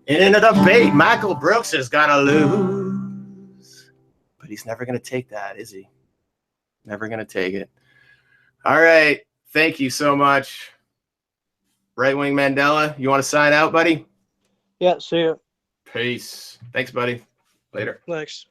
In a debate, Michael Brooks is gonna lose. But he's never gonna take that, is he? Never gonna take it. All right. Thank you so much. Right Wing Mandela, you want to sign out, buddy? Yeah, see you. Peace. Thanks, buddy. Later. Thanks.